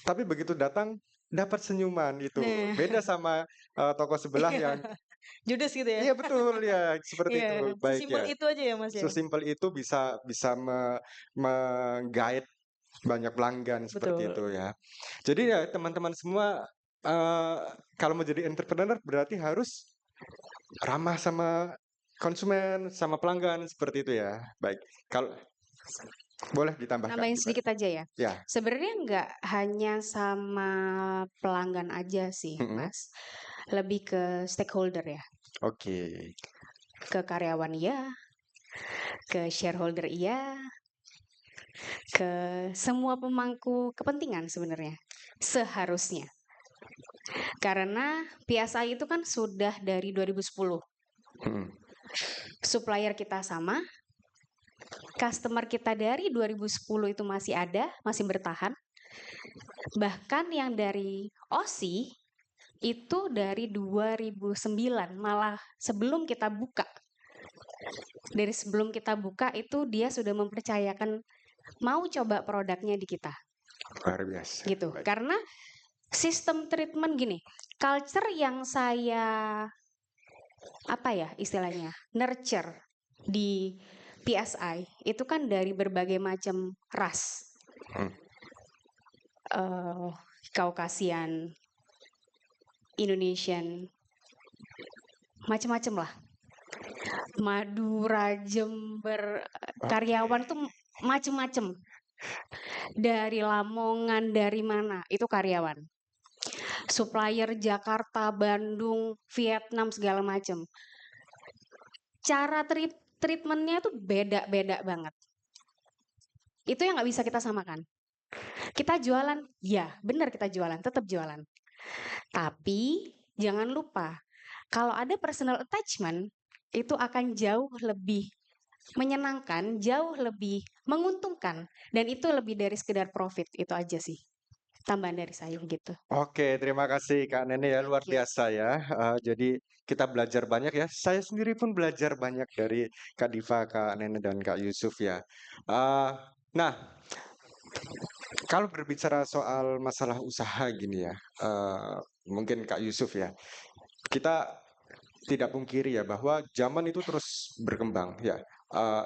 tapi begitu datang dapat senyuman itu. Nah, Beda sama toko sebelah yang judes gitu ya. iya betul ya, seperti Iya, itu. Baik sesimpel ya. itu aja ya Mas ya. Sesimpel itu bisa bisa menggait banyak pelanggan seperti Betul. itu ya. Jadi ya teman-teman semua eh, kalau menjadi entrepreneur berarti harus ramah sama konsumen, sama pelanggan seperti itu ya. Baik. Kalau boleh ditambahkan Nambahin gimana? sedikit aja ya. Ya. Sebenarnya nggak hanya sama pelanggan aja sih, Mm-mm. Mas. Lebih ke stakeholder ya. Oke. Ke karyawan iya, ke shareholder iya, ke semua pemangku kepentingan sebenarnya. Seharusnya. Karena PSI itu kan sudah dari 2010. Mm-mm. Supplier kita sama, customer kita dari 2010 itu masih ada, masih bertahan. Bahkan yang dari OSI itu dari 2009, malah sebelum kita buka. Dari sebelum kita buka itu dia sudah mempercayakan mau coba produknya di kita. Luar biasa. Gitu. Baik. Karena sistem treatment gini, culture yang saya apa ya istilahnya nurture di PSI itu kan dari berbagai macam ras, Hmm. Kaukasian, Indonesian, macam-macam lah. Madura, Jember, karyawan tuh macam-macam. Dari Lamongan, dari mana itu karyawan. Supplier Jakarta, Bandung, Vietnam segala macam. Cara treatmentnya tuh beda-beda banget. Itu yang nggak bisa kita samakan. Kita jualan, ya benar kita jualan, tetap jualan. Tapi jangan lupa, kalau ada personal attachment, itu akan jauh lebih menyenangkan, jauh lebih menguntungkan. Dan itu lebih dari sekedar profit, itu aja sih. Tambahan dari saya gitu. Oke, terima kasih Kak Nene ya, luar Thank you. biasa ya. Jadi kita belajar banyak ya. Saya sendiri pun belajar banyak dari Kak Diva, Kak Nene, dan Kak Yusuf ya. Nah, kalau berbicara soal masalah usaha gini ya, mungkin Kak Yusuf ya, kita tidak pungkiri ya bahwa zaman itu terus berkembang ya.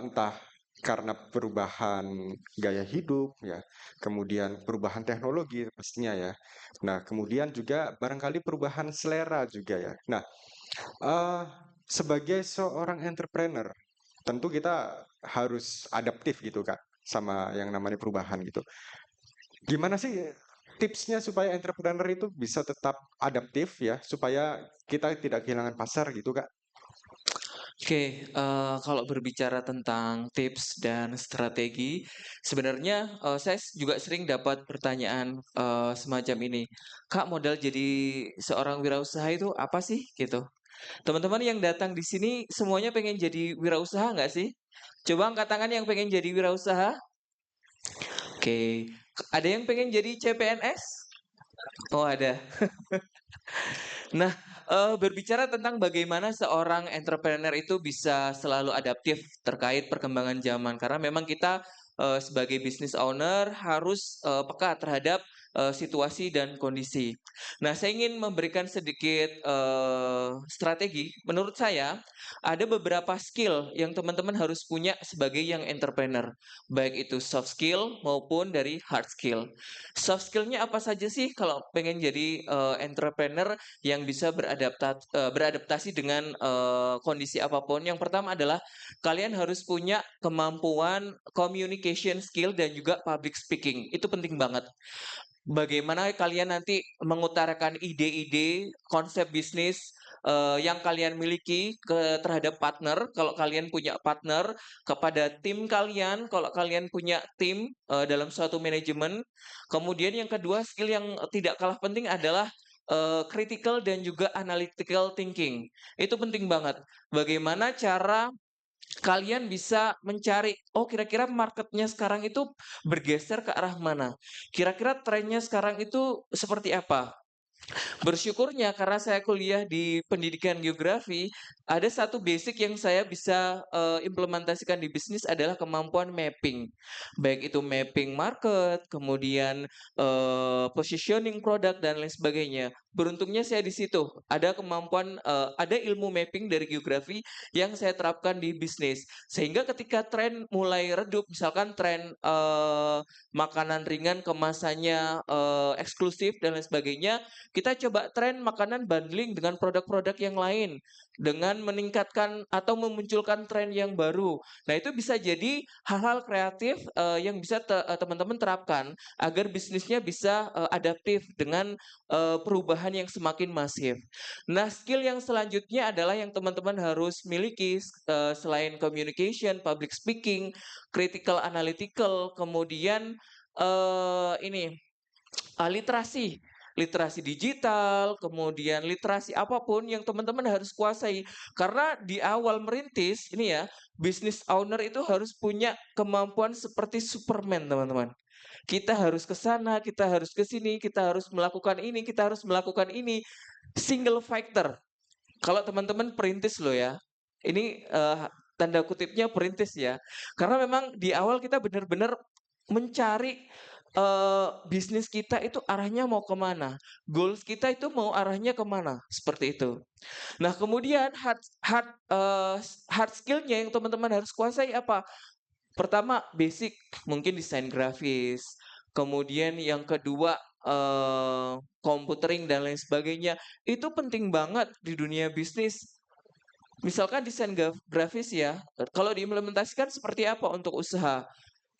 Entah karena perubahan gaya hidup ya, kemudian perubahan teknologi pastinya ya. Nah, kemudian juga barangkali perubahan selera juga ya. Nah, eh, sebagai seorang entrepreneur, tentu kita harus adaptif gitu Kak sama yang namanya perubahan gitu. Gimana sih tipsnya supaya entrepreneur itu bisa tetap adaptif ya, supaya kita tidak kehilangan pasar gitu Kak? Oke, kalau berbicara tentang tips dan strategi, sebenarnya saya juga sering dapat pertanyaan semacam ini, Kak, modal jadi seorang wirausaha itu apa sih? Gitu. Teman-teman yang datang di sini semuanya pengen jadi wirausaha nggak sih? Coba angkat tangan yang pengen jadi wirausaha. Oke, ada yang pengen jadi CPNS? Oh ada. Nah, berbicara tentang bagaimana seorang entrepreneur itu bisa selalu adaptif terkait perkembangan zaman, karena memang kita sebagai business owner harus peka terhadap situasi dan kondisi. Nah, saya ingin memberikan sedikit strategi. Menurut saya, ada beberapa skill yang teman-teman harus punya sebagai yang entrepreneur, baik itu soft skill maupun dari hard skill. Soft skillnya apa saja sih kalau pengen jadi entrepreneur yang bisa beradaptasi dengan kondisi apapun? Yang pertama adalah kalian harus punya kemampuan communication skill dan juga public speaking. Itu penting banget. Bagaimana kalian nanti mengutarakan ide-ide, konsep bisnis yang kalian miliki terhadap partner, kalau kalian punya partner, kepada tim kalian, kalau kalian punya tim dalam suatu manajemen. Kemudian yang kedua, skill yang tidak kalah penting adalah critical dan juga analytical thinking. Itu penting banget. Bagaimana cara kalian bisa mencari, oh kira-kira marketnya sekarang itu bergeser ke arah mana? Kira-kira trennya sekarang itu seperti apa? Bersyukurnya karena saya kuliah di pendidikan geografi, ada satu basic yang saya bisa implementasikan di bisnis adalah kemampuan mapping. Baik itu mapping market, kemudian positioning produk dan lain sebagainya. Beruntungnya saya di situ ada kemampuan, ada ilmu mapping dari geografi yang saya terapkan di bisnis. Sehingga ketika tren mulai redup, misalkan tren makanan ringan kemasannya eksklusif dan lain sebagainya, kita coba tren makanan bundling dengan produk-produk yang lain dengan meningkatkan atau memunculkan tren yang baru. Nah, itu bisa jadi hal-hal kreatif yang bisa teman-teman terapkan agar bisnisnya bisa adaptif dengan perubahan yang semakin masif. Nah, skill yang selanjutnya adalah yang teman-teman harus miliki selain communication, public speaking, critical analytical, kemudian ini literasi. Literasi digital, kemudian literasi apapun yang teman-teman harus kuasai. Karena di awal merintis, ini ya, business owner itu harus punya kemampuan seperti Superman, teman-teman. Kita harus ke sana, kita harus ke sini, kita harus melakukan ini, kita harus melakukan ini. Single factor. Kalau teman-teman perintis loh ya, ini tanda kutipnya perintis ya. Karena memang di awal kita benar-benar mencari bisnis kita itu arahnya mau kemana, goals kita itu mau arahnya kemana, seperti itu. Nah, kemudian hard skillnya yang teman-teman harus kuasai apa? Pertama, basic, mungkin desain grafis. Kemudian yang kedua, computering dan lain sebagainya. Itu penting banget di dunia bisnis. Misalkan desain grafis ya, kalau diimplementasikan seperti apa untuk usaha?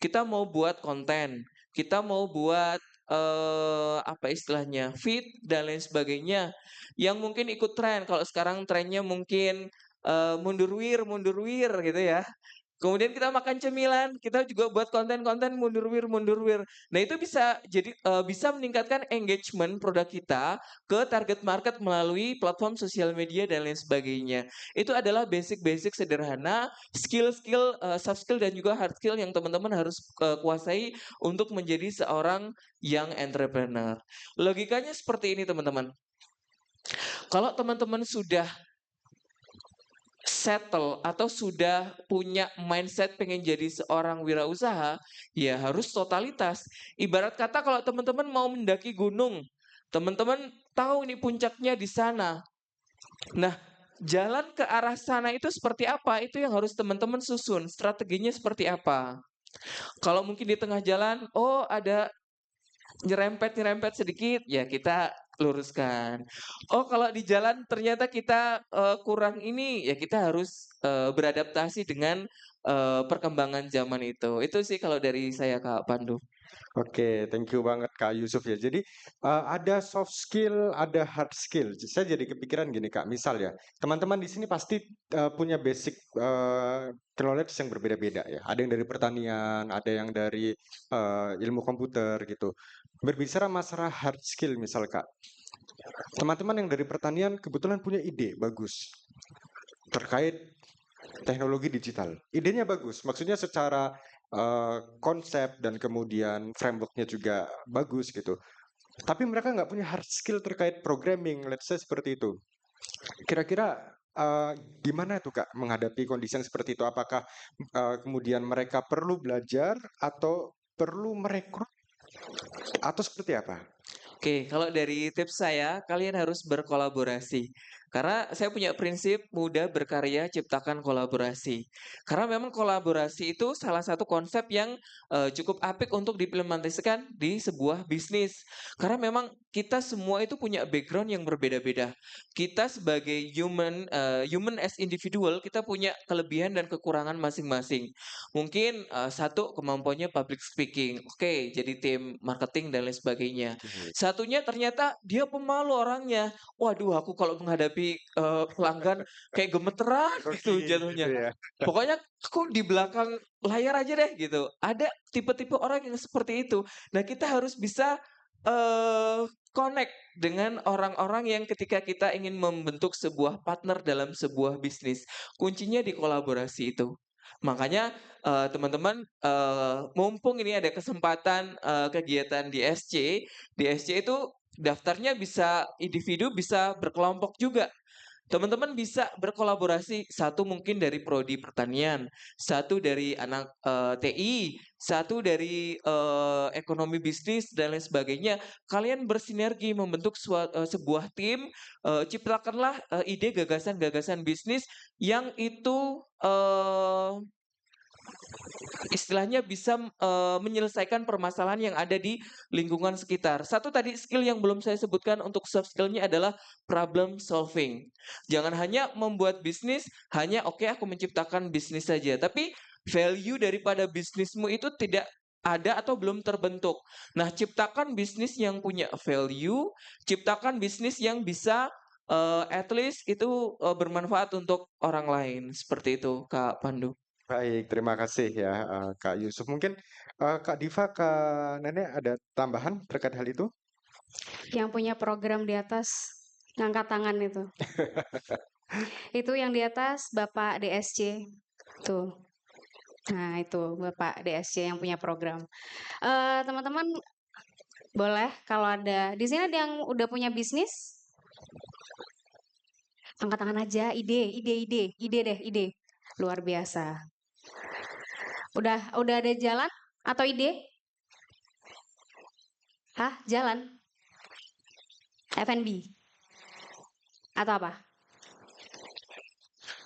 Kita mau buat konten, kita mau buat apa istilahnya, feed dan lain sebagainya yang mungkin ikut tren. Kalau sekarang trennya mungkin mundur wir gitu ya. Kemudian kita makan cemilan, kita juga buat konten-konten mundur wir. Nah, itu bisa jadi bisa meningkatkan engagement produk kita ke target market melalui platform sosial media dan lain sebagainya. Itu adalah basic-basic sederhana, skill-skill, soft skill dan juga hard skill yang teman-teman harus kuasai untuk menjadi seorang young entrepreneur. Logikanya seperti ini, teman-teman. Kalau teman-teman sudah settle atau sudah punya mindset pengen jadi seorang wirausaha, ya harus totalitas. Ibarat kata kalau teman-teman mau mendaki gunung, teman-teman tahu ini puncaknya di sana. Nah, jalan ke arah sana itu seperti apa? Itu yang harus teman-teman susun. Strateginya seperti apa? Kalau mungkin di tengah jalan, oh ada nyerempet sedikit, ya kita luruskan. Oh, kalau di jalan ternyata kita kurang ini, ya kita harus beradaptasi dengan perkembangan zaman itu. Itu sih kalau dari saya, Kak Pandu. Oke, thank you banget Kak Yusuf ya. Jadi ada soft skill, ada hard skill. Saya jadi kepikiran gini Kak, misal ya, teman-teman di sini pasti punya basic knowledge yang berbeda-beda ya. Ada yang dari pertanian, ada yang dari ilmu komputer gitu. Berbicara masalah hard skill misal Kak, teman-teman yang dari pertanian kebetulan punya ide bagus terkait teknologi digital. Idenya bagus, maksudnya secara konsep dan kemudian frameworknya juga bagus gitu. Tapi mereka nggak punya hard skill terkait programming, let's say seperti itu. Kira-kira gimana tuh Kak menghadapi kondisi yang seperti itu? Apakah kemudian mereka perlu belajar atau perlu merekrut Atau seperti apa? Oke, kalau dari tips saya, kalian harus berkolaborasi. Karena saya punya prinsip mudah berkarya, ciptakan kolaborasi. Karena memang kolaborasi itu salah satu konsep yang cukup apik untuk diimplementasikan di sebuah bisnis. Karena memang kita semua itu punya background yang berbeda-beda. Kita sebagai human as individual, kita punya kelebihan dan kekurangan masing-masing. Mungkin satu kemampuannya public speaking, oke, jadi tim marketing dan lain sebagainya. Oke. Satunya ternyata dia pemalu orangnya. Waduh, aku kalau menghadapi pelanggan kayak gemeteran gitu Grogi gitu jatuhnya. ya. Pokoknya aku di belakang layar aja deh gitu. Ada tipe-tipe orang yang seperti itu. Nah, kita harus bisa connect dengan orang-orang yang ketika kita ingin membentuk sebuah partner dalam sebuah bisnis. Kuncinya di kolaborasi itu. Makanya teman-teman mumpung ini ada kesempatan kegiatan di SC itu daftarnya bisa individu, bisa berkelompok juga. Teman-teman bisa berkolaborasi, satu mungkin dari prodi pertanian, satu dari anak TI, satu dari ekonomi bisnis dan lain sebagainya. Kalian bersinergi membentuk sebuah tim, ciptakanlah ide gagasan-gagasan bisnis yang itu istilahnya bisa menyelesaikan permasalahan yang ada di lingkungan sekitar. Satu tadi skill yang belum saya sebutkan untuk soft skill-nya adalah problem solving. Jangan hanya membuat bisnis, hanya oke aku menciptakan bisnis saja, tapi value daripada bisnismu itu tidak ada atau belum terbentuk. Nah, ciptakan bisnis yang punya value, ciptakan bisnis yang bisa at least itu bermanfaat untuk orang lain. Seperti itu, Kak Pandu. Baik, terima kasih ya Kak Yusuf. Mungkin Kak Diva, Kak Nenek ada tambahan terkait hal itu? Yang punya program di atas ngangkat tangan itu. Itu yang di atas Bapak DSC. Tuh. Nah, itu Bapak DSC yang punya program. Teman-teman boleh kalau ada di sini ada yang udah punya bisnis? Angkat tangan aja, ide deh, ide. Luar biasa. Udah ada jalan atau ide? Hah, jalan? F&B? Atau apa?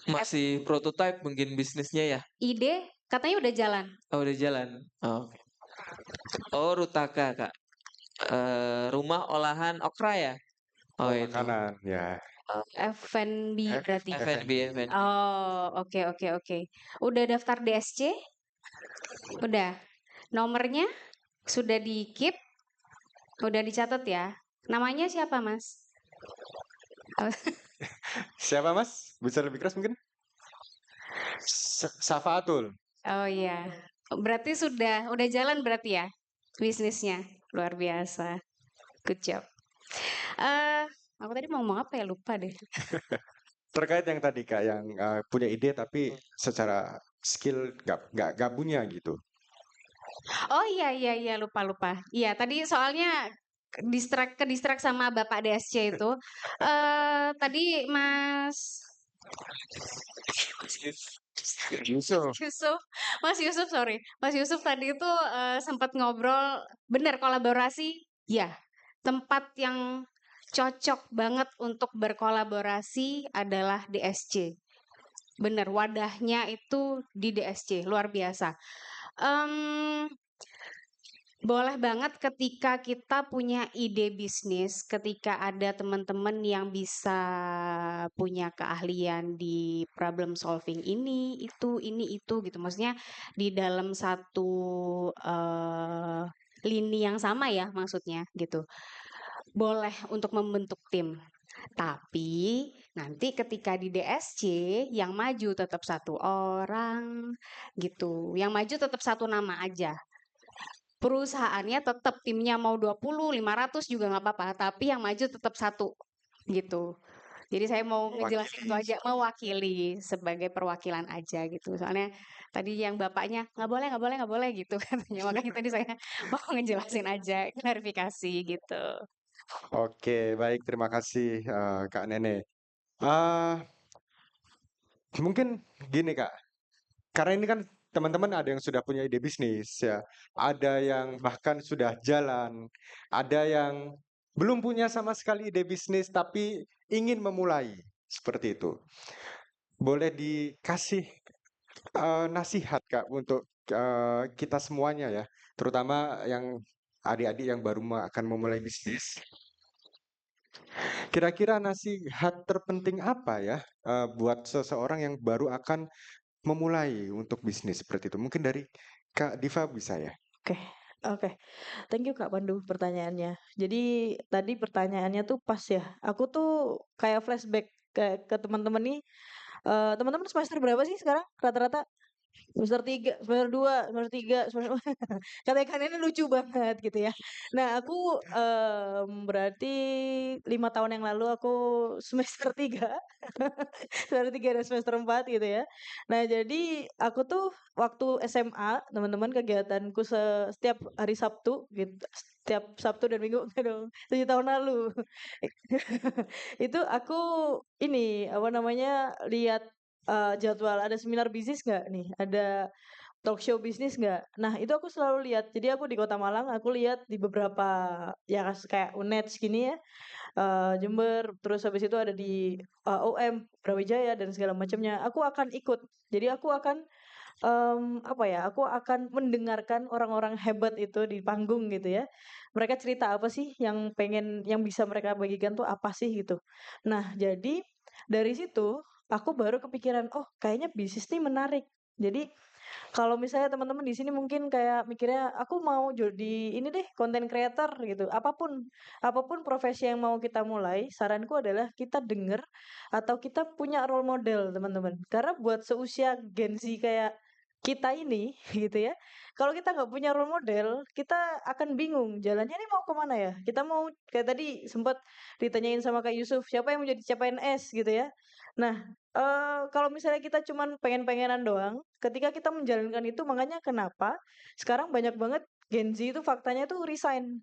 Masih prototype mungkin bisnisnya ya? Ide katanya udah jalan. Oh, udah jalan. Oh, oke. Oh, Rutaka, Kak. Rumah olahan okra ya? Oh, itu. Makanan, ya. F&B berarti. F&B. Oh, oke. Udah daftar DSC? Udah. Nomornya sudah di-keep? Udah dicatat ya? Namanya siapa, Mas? Siapa Mas? Bisa lebih keras mungkin? Safaatul. Oh iya. Berarti udah jalan berarti ya bisnisnya. Luar biasa. Good job. Aku tadi mau ngomong apa ya, lupa deh. Terkait yang tadi Kak, yang punya ide tapi secara skill nggak punya gitu. Oh iya, lupa. Iya, tadi soalnya ke distract sama Bapak DSC itu. Tadi Mas Yusuf. Mas Yusuf, sorry. Mas Yusuf tadi itu sempat ngobrol, benar kolaborasi, ya. Tempat yang cocok banget untuk berkolaborasi adalah DSC. Bener, wadahnya itu di DSC, luar biasa. Boleh banget ketika kita punya ide bisnis, ketika ada teman-teman yang bisa punya keahlian di problem solving ini, itu gitu. Maksudnya di dalam satu lini yang sama ya maksudnya gitu. Boleh untuk membentuk tim. Tapi nanti ketika di DSC yang maju tetap satu orang gitu. Yang maju tetap satu nama aja. Perusahaannya tetap timnya mau 20, 500 juga nggak apa-apa, tapi yang maju tetap satu gitu. Jadi saya mau ngejelasin itu aja, mewakili sebagai perwakilan aja gitu. Soalnya tadi yang bapaknya nggak boleh gitu katanya. Makanya tadi saya mau ngejelasin aja, klarifikasi gitu. Oke, baik, terima kasih Kak Nene. Mungkin gini Kak, karena ini kan teman-teman ada yang sudah punya ide bisnis ya, ada yang bahkan sudah jalan, ada yang belum punya sama sekali ide bisnis tapi ingin memulai seperti itu. Boleh dikasih nasihat Kak untuk kita semuanya ya, terutama yang adik-adik yang baru akan memulai bisnis. Kira-kira nasihat terpenting apa ya buat seseorang yang baru akan memulai untuk bisnis seperti itu? Mungkin dari Kak Diva bisa ya? Oke, oke. Thank you Kak Pandu pertanyaannya. Jadi tadi pertanyaannya tuh pas ya. Aku tuh kayak flashback ke teman-teman nih. Teman-teman semester berapa sih sekarang rata-rata? Semester 3, semester 2, semester 3, semester kata ini lucu banget gitu ya. Nah, aku berarti 5 tahun yang lalu aku semester 3. Semester 3 dan semester 4 gitu ya. Nah, jadi aku tuh waktu SMA, teman-teman kegiatanku setiap hari Sabtu gitu. Setiap Sabtu dan Minggu enggak dong, 7 tahun lalu. Itu aku ini apa namanya lihat jadwal ada seminar bisnis nggak nih, ada talk show bisnis nggak. Nah itu aku selalu lihat. Jadi aku di Kota Malang, aku lihat di beberapa ya kayak UNED gini ya, Jember, terus habis itu ada di OM, Brawijaya dan segala macamnya. Aku akan ikut. Jadi aku akan apa ya, aku akan mendengarkan orang-orang hebat itu di panggung gitu ya. Mereka cerita apa sih yang bisa mereka bagikan tuh apa sih gitu. Nah, jadi dari situ aku baru kepikiran, oh kayaknya bisnis nih menarik. Jadi kalau misalnya teman-teman di sini mungkin kayak mikirnya aku mau jadi ini deh konten creator gitu. Apapun apapun profesi yang mau kita mulai, saranku adalah kita denger atau kita punya role model, teman-teman. Karena buat seusia Gen Z kayak kita ini gitu ya. Kalau kita nggak punya role model, kita akan bingung jalannya ini mau kemana ya. Kita mau kayak tadi sempat ditanyain sama Kak Yusuf, siapa yang mau jadi CPNS gitu ya. Nah, kalau misalnya kita cuman pengen-pengenan doang, ketika kita menjalankan itu makanya kenapa sekarang banyak banget Gen Z itu faktanya tuh resign.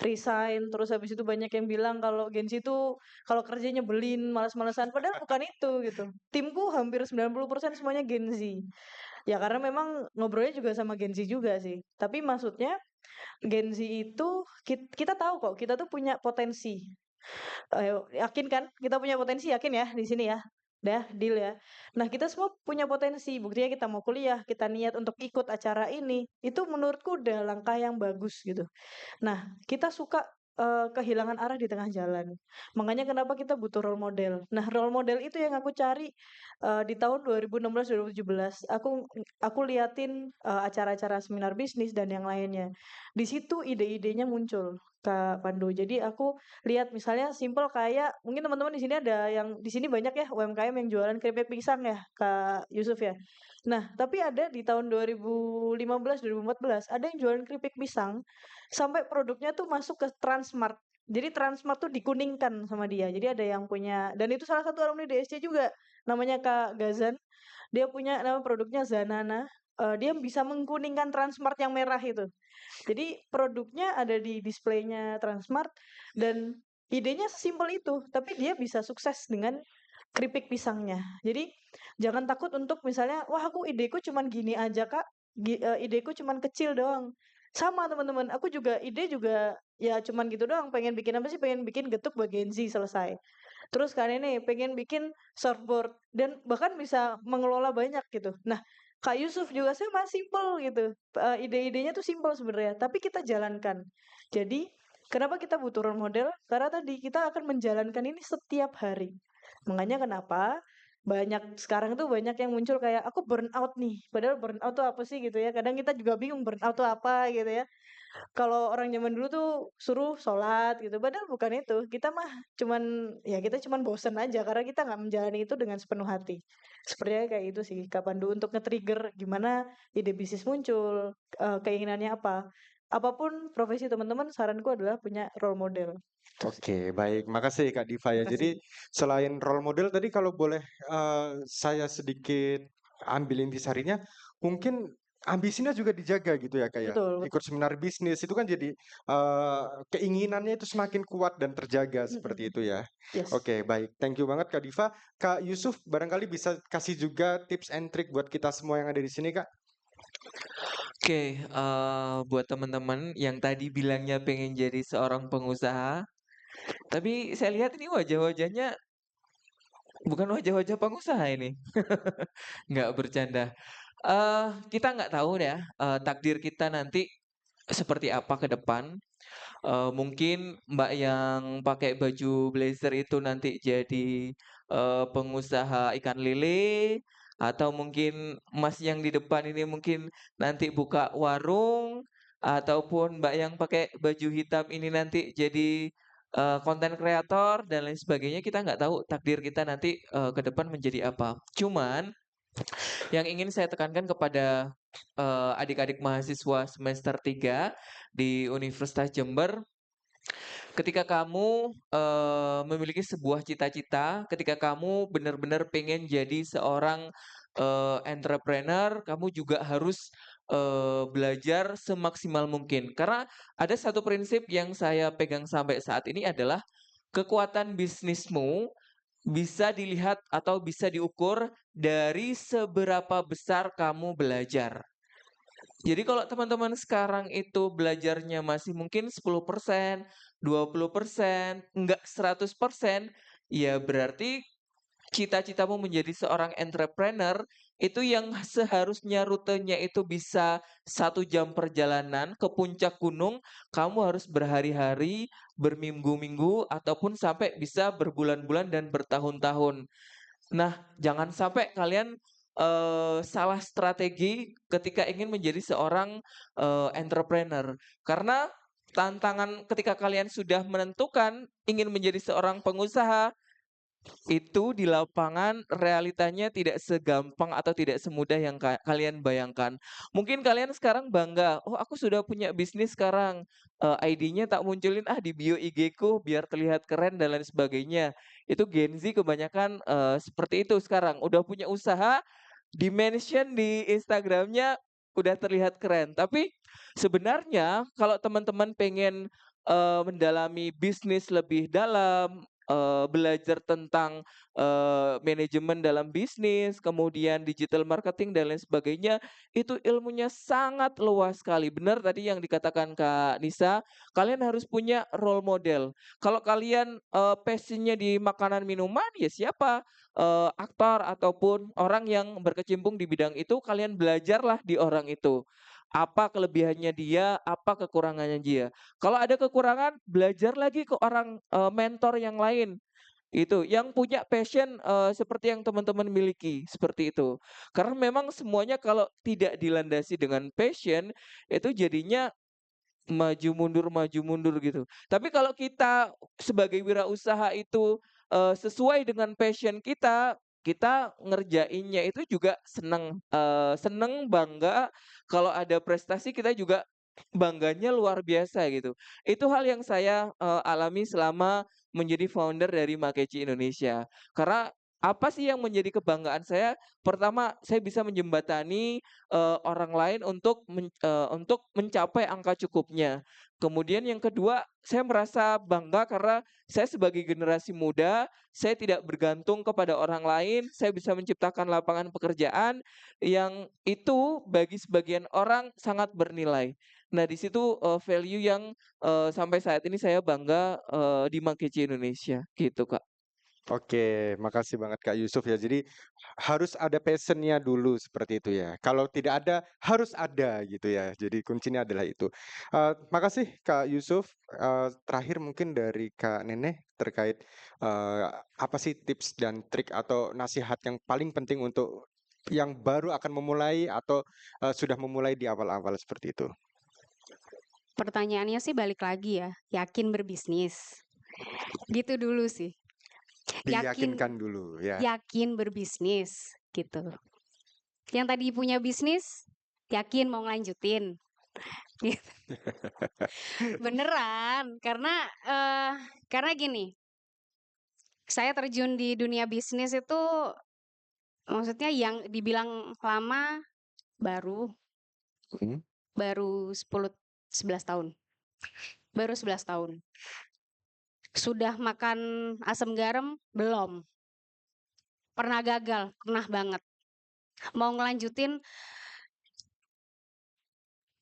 Resign, terus habis itu banyak yang bilang kalau Gen Z itu kalau kerja nyebelin, malas-malesan, padahal bukan itu gitu. Timku hampir 90% semuanya Gen Z. Ya karena memang ngobrolnya juga sama Gen Z juga sih. Tapi maksudnya Gen Z itu kita tahu kok, kita tuh punya potensi. Yakin kan? Kita punya potensi, yakin ya di sini ya? Dah, deal ya. Nah, kita semua punya potensi. Buktinya kita mau kuliah, kita niat untuk ikut acara ini. Itu menurutku udah langkah yang bagus gitu. Nah, kita suka kehilangan arah di tengah jalan. Makanya kenapa kita butuh role model. Nah, role model itu yang aku cari di tahun 2016-2017. Aku liatin acara-acara seminar bisnis dan yang lainnya. Di situ ide-idenya muncul, Kak Pandu. Jadi aku lihat misalnya simple kayak mungkin teman-teman di sini ada yang di sini banyak ya UMKM yang jualan keripik pisang ya, Kak Yusuf ya. Nah, tapi ada di tahun 2015, 2014 ada yang jualan keripik pisang sampai produknya tuh masuk ke Transmart. Jadi Transmart tuh dikuningkan sama dia. Jadi ada yang punya dan itu salah satu alumni DSC juga namanya Kak Gazan. Dia punya nama produknya Zanana. Dia bisa mengkuningkan Transmart yang merah itu. Jadi produknya ada di displaynya Transmart dan idenya sesimpel itu, tapi dia bisa sukses dengan keripik pisangnya. Jadi jangan takut untuk misalnya, wah aku ideku cuman gini aja kak, ideku cuman kecil doang. Sama teman-teman, aku juga ide juga ya cuman gitu doang. Pengen bikin apa sih? Pengen bikin getuk buat Gen Z selesai. Terus kan ini pengen bikin surfboard dan bahkan bisa mengelola banyak gitu. Nah, Kak Yusuf juga sama simple gitu. Ide-idenya tuh simple sebenarnya, tapi kita jalankan. Jadi, kenapa kita butuh role model? Karena tadi kita akan menjalankan ini setiap hari. Makanya kenapa banyak sekarang tuh banyak yang muncul kayak aku burn out nih. Padahal burn out tuh apa sih gitu ya. Kadang kita juga bingung burn out tuh apa gitu ya. Kalau orang zaman dulu tuh suruh sholat gitu, padahal bukan itu. Kita mah cuman ya kita cuman bosen aja karena kita nggak menjalani itu dengan sepenuh hati. Sepertinya kayak itu sih Kak Pandu untuk nge-trigger gimana ide bisnis muncul, keinginannya apa. Apapun profesi teman-teman, saranku adalah punya role model. Oke, baik. Makasih Kak Diva ya. Makasih. Jadi selain role model tadi kalau boleh saya sedikit ambil intisarinya, mungkin ambisinya juga dijaga gitu ya Kak ya. Betul, betul. Ikut seminar bisnis itu kan jadi keinginannya itu semakin kuat dan terjaga seperti itu ya. Yes. Oke, baik. Thank you banget Kak Diva. Kak Yusuf barangkali bisa kasih juga tips and trick buat kita semua yang ada di sini Kak. Oke, buat teman-teman yang tadi bilangnya pengen jadi seorang pengusaha, tapi saya lihat ini wajah-wajahnya bukan wajah-wajah pengusaha ini. Nggak bercanda. Kita nggak tahu ya, takdir kita nanti seperti apa ke depan. Mungkin Mbak yang pakai baju blazer itu nanti jadi, pengusaha ikan lele, atau mungkin Mas yang di depan ini mungkin nanti buka warung, ataupun Mbak yang pakai baju hitam ini nanti jadi, konten kreator dan lain sebagainya, kita nggak tahu takdir kita nanti, ke depan menjadi apa. Cuman yang ingin saya tekankan kepada, adik-adik mahasiswa semester 3 di Universitas Jember, ketika kamu, memiliki sebuah cita-cita, ketika kamu benar-benar pengen jadi seorang, entrepreneur, kamu juga harus, belajar semaksimal mungkin. Karena ada satu prinsip yang saya pegang sampai saat ini adalah, kekuatan bisnismu bisa dilihat atau bisa diukur dari seberapa besar kamu belajar. Jadi kalau teman-teman sekarang itu belajarnya masih mungkin 10%, 20%, enggak 100%, ya berarti cita-citamu menjadi seorang entrepreneur itu yang seharusnya rutenya itu bisa 1 jam perjalanan ke puncak gunung, kamu harus berhari-hari, berminggu-minggu, ataupun sampai bisa berbulan-bulan dan bertahun-tahun. Nah, jangan sampai kalian, salah strategi ketika ingin menjadi seorang, entrepreneur. Karena tantangan ketika kalian sudah menentukan ingin menjadi seorang pengusaha, itu di lapangan realitanya tidak segampang atau tidak semudah yang kalian bayangkan. Mungkin kalian sekarang bangga, "Oh, aku sudah punya bisnis sekarang, ID-nya tak munculin di bio IG-ku biar terlihat keren dan lain sebagainya." Itu Gen Z kebanyakan, seperti itu sekarang, udah punya usaha, di-mention di Instagram-nya udah terlihat keren. Tapi sebenarnya kalau teman-teman pengen, mendalami bisnis lebih dalam, belajar tentang, manajemen dalam bisnis, kemudian digital marketing dan lain sebagainya, itu ilmunya sangat luas sekali. Benar tadi yang dikatakan Kak Nisa, kalian harus punya role model. Kalau kalian, passion-nya di makanan minuman, ya siapa, aktor ataupun orang yang berkecimpung di bidang itu, kalian belajarlah di orang itu. Apa kelebihannya dia, apa kekurangannya dia. Kalau ada kekurangan, belajar lagi ke orang, mentor yang lain, itu, yang punya passion, seperti yang teman-teman miliki, seperti itu. Karena memang semuanya kalau tidak dilandasi dengan passion, itu jadinya maju mundur gitu. Tapi kalau kita sebagai wirausaha itu, sesuai dengan passion kita, kita ngerjainnya itu juga seneng, seneng, bangga, kalau ada prestasi kita juga bangganya luar biasa gitu. Itu hal yang saya, alami selama menjadi founder dari Makeci Indonesia. Karena apa sih yang menjadi kebanggaan saya? Pertama, saya bisa menjembatani, orang lain untuk mencapai angka cukupnya. Kemudian yang kedua, saya merasa bangga karena saya sebagai generasi muda, saya tidak bergantung kepada orang lain, saya bisa menciptakan lapangan pekerjaan yang itu bagi sebagian orang sangat bernilai. Nah, di situ, value yang, sampai saat ini saya bangga, di Makeci Indonesia, gitu, Kak. Oke, makasih banget Kak Yusuf ya. Jadi harus ada passion-nya dulu seperti itu ya. Kalau tidak ada, harus ada gitu ya. Jadi kuncinya adalah itu. Makasih Kak Yusuf. Terakhir mungkin dari Kak Neneh terkait apa sih tips dan trik atau nasihat yang paling penting untuk yang baru akan memulai atau sudah memulai di awal-awal seperti itu. Pertanyaannya sih balik lagi ya, yakin berbisnis. Gitu dulu sih. Diyakinkan dulu ya. Yakin berbisnis gitu. Yang tadi punya bisnis, yakin mau ngelanjutin. Gitu. Beneran, karena gini, saya terjun di dunia bisnis itu maksudnya yang dibilang lama baru Hmm. baru 11 tahun. Baru 11 tahun. Sudah makan asam garam? Belum. Pernah gagal, pernah banget. Mau ngelanjutin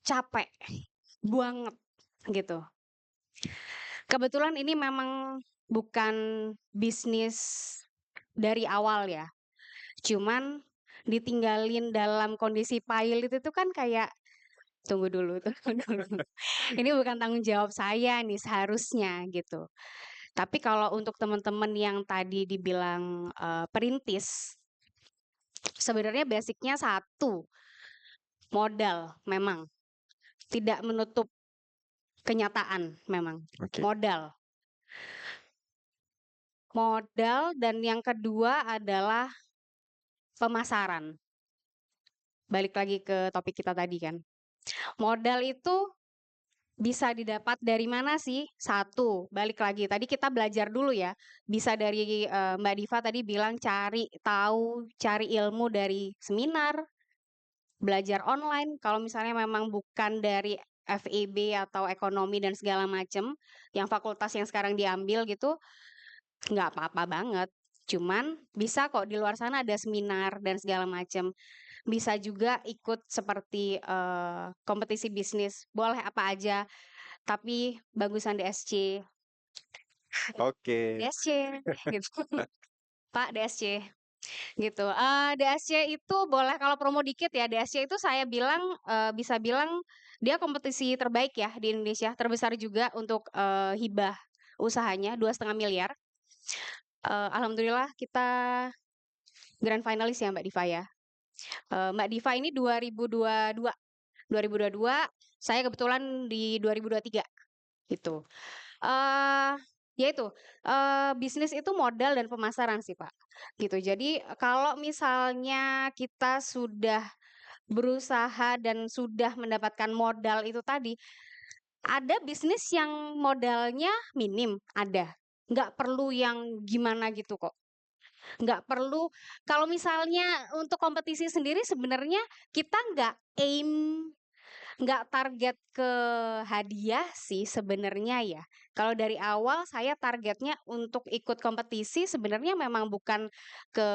capek banget gitu. Kebetulan ini memang bukan bisnis dari awal ya. Cuman ditinggalin dalam kondisi pilot itu kan kayak tunggu dulu, tunggu dulu. Ini bukan tanggung jawab saya nih seharusnya gitu. Tapi kalau untuk teman-teman yang tadi dibilang perintis, sebenarnya basicnya satu, modal memang. Tidak menutup kenyataan memang. Oke. Modal. Modal dan yang kedua adalah pemasaran. Balik lagi ke topik kita tadi kan. Modal itu bisa didapat dari mana sih? Satu, balik lagi. Tadi kita belajar dulu ya. Bisa dari Mbak Diva tadi bilang cari tahu, cari ilmu dari seminar, belajar online. Kalau misalnya memang bukan dari FEB atau ekonomi dan segala macem, yang fakultas yang sekarang diambil gitu, nggak apa-apa banget. Cuman bisa kok di luar sana ada seminar dan segala macem. Bisa juga ikut seperti kompetisi bisnis, boleh apa aja, tapi bagusan DSC, Oke. DSC gitu. Pak DSC gitu. DSC itu boleh kalau promo dikit ya. DSC itu saya bilang bisa bilang dia kompetisi terbaik ya di Indonesia, terbesar juga untuk hibah usahanya 2,5 miliar. Alhamdulillah kita grand finalis ya Mbak Diva ya. Mbak Diva ini 2022, saya kebetulan di 2023 gitu. Ya itu bisnis itu modal dan pemasaran sih Pak. Gitu. Jadi kalau misalnya kita sudah berusaha dan sudah mendapatkan modal itu tadi, ada bisnis yang modalnya minim, ada. Nggak perlu yang gimana gitu kok. Nggak perlu, kalau misalnya untuk kompetisi sendiri sebenarnya kita nggak target ke hadiah sih sebenarnya ya. Kalau dari awal saya targetnya untuk ikut kompetisi sebenarnya memang bukan ke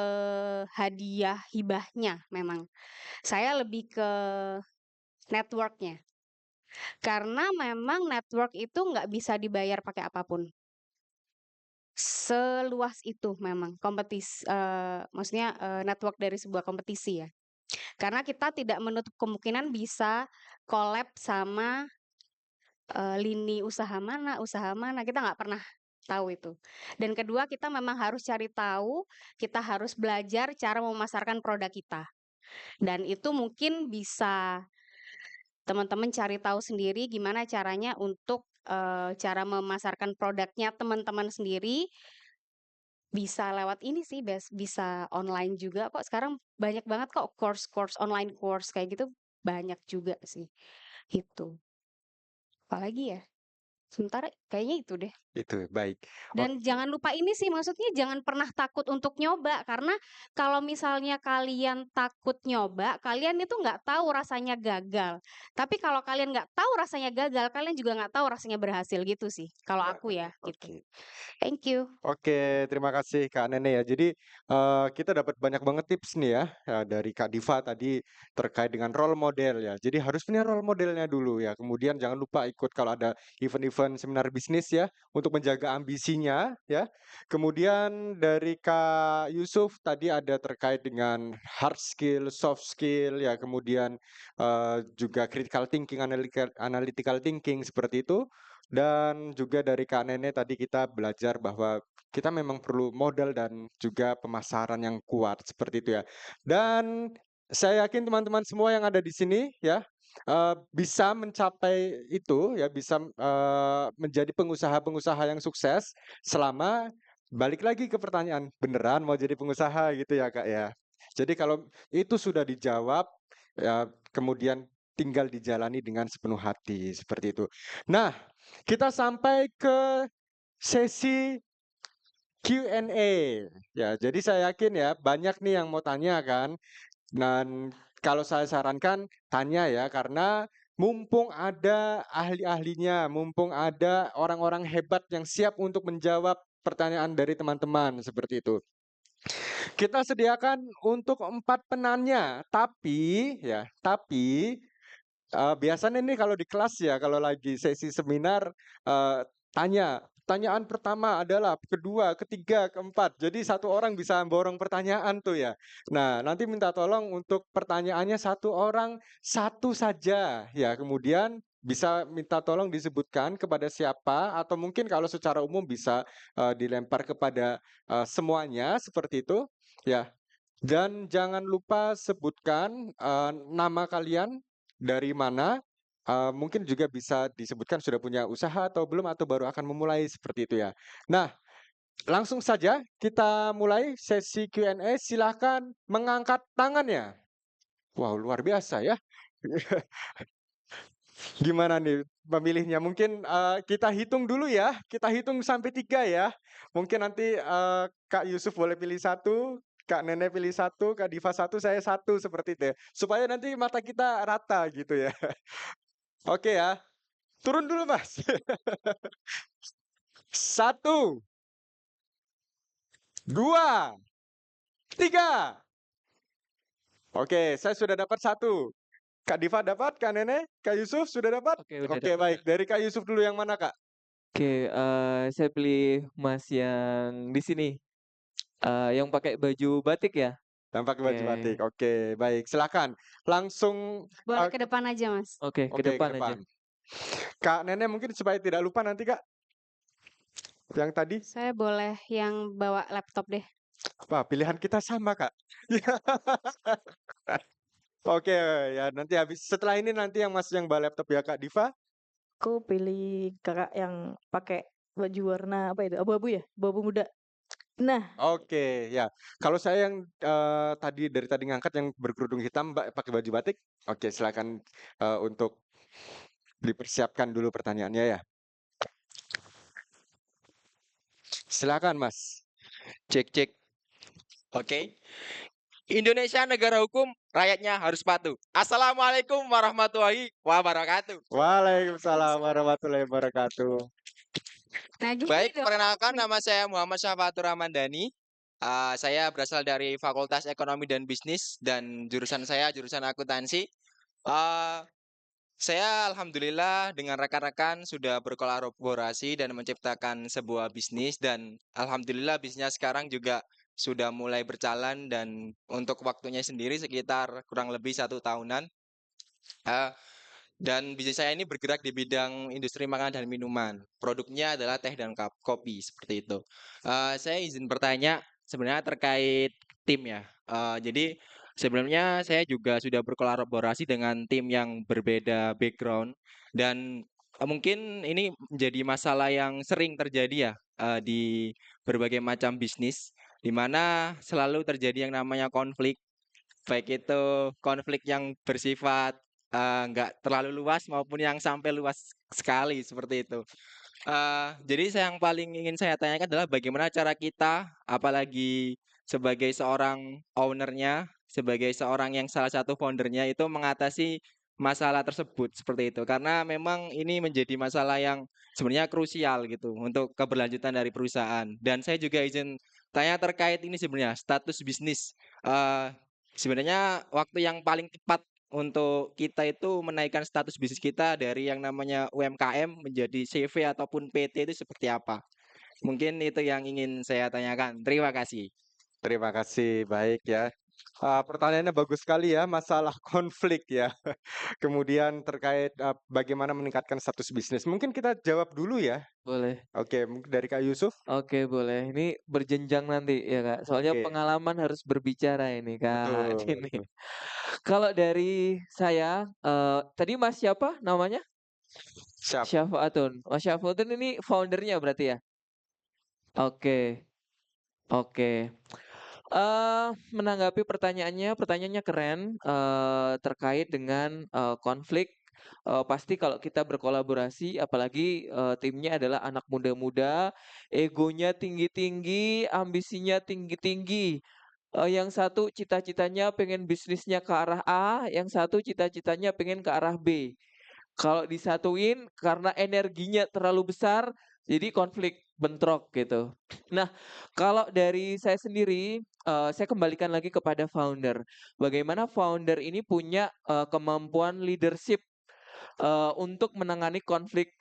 hadiah hibahnya memang. Saya lebih ke networknya. Karena memang network itu nggak bisa dibayar pakai apapun. Seluas itu memang kompetisi, maksudnya network dari sebuah kompetisi ya. Karena kita tidak menutup kemungkinan bisa collab sama lini usaha mana, kita nggak pernah tahu itu. Dan kedua kita memang harus cari tahu, kita harus belajar cara memasarkan produk kita. Dan itu mungkin bisa teman-teman cari tahu sendiri gimana caranya untuk cara memasarkan produknya teman-teman sendiri. Bisa lewat ini sih, bisa online juga kok. Sekarang banyak banget kok course-course, online course kayak gitu banyak juga sih. Gitu. Apalagi ya? Sementara kayaknya itu deh. Itu baik. Dan jangan lupa ini sih, maksudnya jangan pernah takut untuk nyoba. Karena kalau misalnya kalian takut nyoba, kalian itu nggak tahu rasanya gagal. Tapi kalau kalian nggak tahu rasanya gagal, kalian juga nggak tahu rasanya berhasil gitu sih. Kalau aku ya, gitu. Oke. Thank you. Oke, terima kasih Kak Nene ya. Jadi kita dapat banyak banget tips nih ya, dari Kak Diva tadi terkait dengan role model ya. Jadi harus punya role modelnya dulu ya. Kemudian jangan lupa ikut kalau ada event-event seminar bisnis ya untuk menjaga ambisinya ya. Kemudian dari Kak Yusuf tadi ada terkait dengan hard skill, soft skill ya. Kemudian juga critical thinking, analytical thinking seperti itu. Dan juga dari Kak Nene tadi kita belajar bahwa kita memang perlu modal dan juga pemasaran yang kuat seperti itu ya. Dan saya yakin teman-teman semua yang ada di sini ya bisa mencapai itu ya, bisa menjadi pengusaha-pengusaha yang sukses selama balik lagi ke pertanyaan, beneran mau jadi pengusaha gitu ya Kak ya. Jadi kalau itu sudah dijawab ya, kemudian tinggal dijalani dengan sepenuh hati seperti itu. Nah, kita sampai ke sesi Q&A. Ya, jadi saya yakin ya banyak nih yang mau tanya kan. Dan kalau saya sarankan tanya ya, karena mumpung ada ahli-ahlinya, mumpung ada orang-orang hebat yang siap untuk menjawab pertanyaan dari teman-teman seperti itu. Kita sediakan untuk 4 penanya, tapi Biasanya nih kalau di kelas ya, kalau lagi sesi seminar, tanya. Pertanyaan pertama adalah, kedua, ketiga, keempat. Jadi satu orang bisa borong pertanyaan tuh ya. Nah, nanti minta tolong untuk pertanyaannya satu orang satu saja ya. Kemudian bisa minta tolong disebutkan kepada siapa atau mungkin kalau secara umum bisa dilempar kepada semuanya seperti itu ya. Dan jangan lupa sebutkan nama kalian dari mana. Mungkin juga bisa disebutkan sudah punya usaha atau belum atau baru akan memulai seperti itu ya. Nah, langsung saja kita mulai sesi Q&A. Silahkan mengangkat tangannya. Wow, luar biasa ya. Gimana nih pemilihnya? Mungkin kita hitung dulu ya. Kita hitung sampai 3 ya. Mungkin nanti Kak Yusuf boleh pilih satu, Kak Nenek pilih satu, Kak Diva satu, saya satu seperti itu ya. Supaya nanti mata kita rata gitu ya. Oke ya. Turun dulu Mas. 1, 2, 3. Oke, saya sudah dapat 1. Kak Diva dapat, Kak Nenek, Kak Yusuf sudah dapat? Oke, udah Oke, dapat. baik. Dari Kak Yusuf dulu yang mana, Kak? Oke, saya pilih Mas yang di sini. Yang pakai baju batik ya? Yang pakai baju Oke. batik. Oke, baik. Silakan. Langsung Boleh ke depan aja, Mas. Oke, ke oke, ke depan aja. depan. Kak Nenek mungkin supaya tidak lupa nanti, Kak. Yang tadi. Saya boleh yang bawa laptop deh. Wah, pilihan kita sama, Kak. Oke, ya nanti habis setelah ini nanti yang Mas yang bawa laptop ya, Kak Diva. Aku pilih kakak yang pakai baju warna apa itu? Abu-abu ya? Abu-abu muda. Nah, Oke, ya. Kalau saya yang dari tadi ngangkat yang berkerudung hitam, Mbak pakai baju batik. Oke, silakan untuk dipersiapkan dulu pertanyaannya ya. Silakan, Mas. Cek cek. Oke. Indonesia negara hukum, rakyatnya harus patuh. Assalamualaikum warahmatullahi wabarakatuh. Waalaikumsalam warahmatullahi wabarakatuh. Nah, Baik, gitu. perkenalkan nama saya Muhammad Syafatur Rahmandani. Saya berasal dari Fakultas Ekonomi dan Bisnis dan jurusan saya jurusan akuntansi. Ah, saya alhamdulillah dengan rekan-rekan sudah berkolaborasi dan menciptakan sebuah bisnis dan alhamdulillah bisnisnya sekarang juga sudah mulai berjalan dan untuk waktunya sendiri sekitar kurang lebih 1 tahunan. Eh, dan bisnis saya ini bergerak di bidang industri makanan dan minuman. Produknya adalah teh dan kopi seperti itu. Saya izin bertanya sebenarnya terkait tim ya. Jadi sebenarnya saya juga sudah berkolaborasi dengan tim yang berbeda background dan mungkin ini menjadi masalah yang sering terjadi ya di berbagai macam bisnis di mana selalu terjadi yang namanya konflik, baik itu konflik yang bersifat nggak terlalu luas maupun yang sampai luas sekali seperti itu. Jadi yang paling ingin saya tanyakan adalah bagaimana cara kita, apalagi sebagai seorang ownernya, sebagai seorang yang salah satu foundernya itu mengatasi masalah tersebut seperti itu. Karena memang ini menjadi masalah yang sebenarnya krusial gitu untuk keberlanjutan dari perusahaan. Dan saya juga izin tanya terkait ini sebenarnya status bisnis. Eh, Sebenarnya waktu yang paling tepat untuk kita itu menaikkan status bisnis kita dari yang namanya UMKM menjadi CV ataupun PT itu seperti apa? Mungkin itu yang ingin saya tanyakan. Terima kasih. Terima kasih, baik ya. Pertanyaannya bagus sekali ya, masalah konflik ya. Kemudian terkait bagaimana meningkatkan status bisnis. Mungkin kita jawab dulu ya. Boleh. Oke, mungkin dari Kak Yusuf. Oke, boleh. Ini berjenjang nanti ya, Kak. Soalnya Oke, pengalaman harus berbicara ini, Kak. betul, Ini. betul. Kalau dari saya, tadi Mas siapa namanya? Siap. Syafaatun. Mas Syafaatun ini foundernya berarti ya? Oke, oke. Menanggapi pertanyaannya keren, terkait dengan konflik. Pasti kalau kita berkolaborasi, apalagi timnya adalah anak muda-muda, egonya tinggi-tinggi, ambisinya tinggi-tinggi. Yang satu cita-citanya pengen bisnisnya ke arah A, yang satu cita-citanya pengen ke arah B. Kalau disatuin karena energinya terlalu besar, jadi konflik, bentrok gitu. Nah, kalau dari saya sendiri, saya kembalikan lagi kepada founder. Bagaimana founder ini punya kemampuan leadership untuk menangani konflik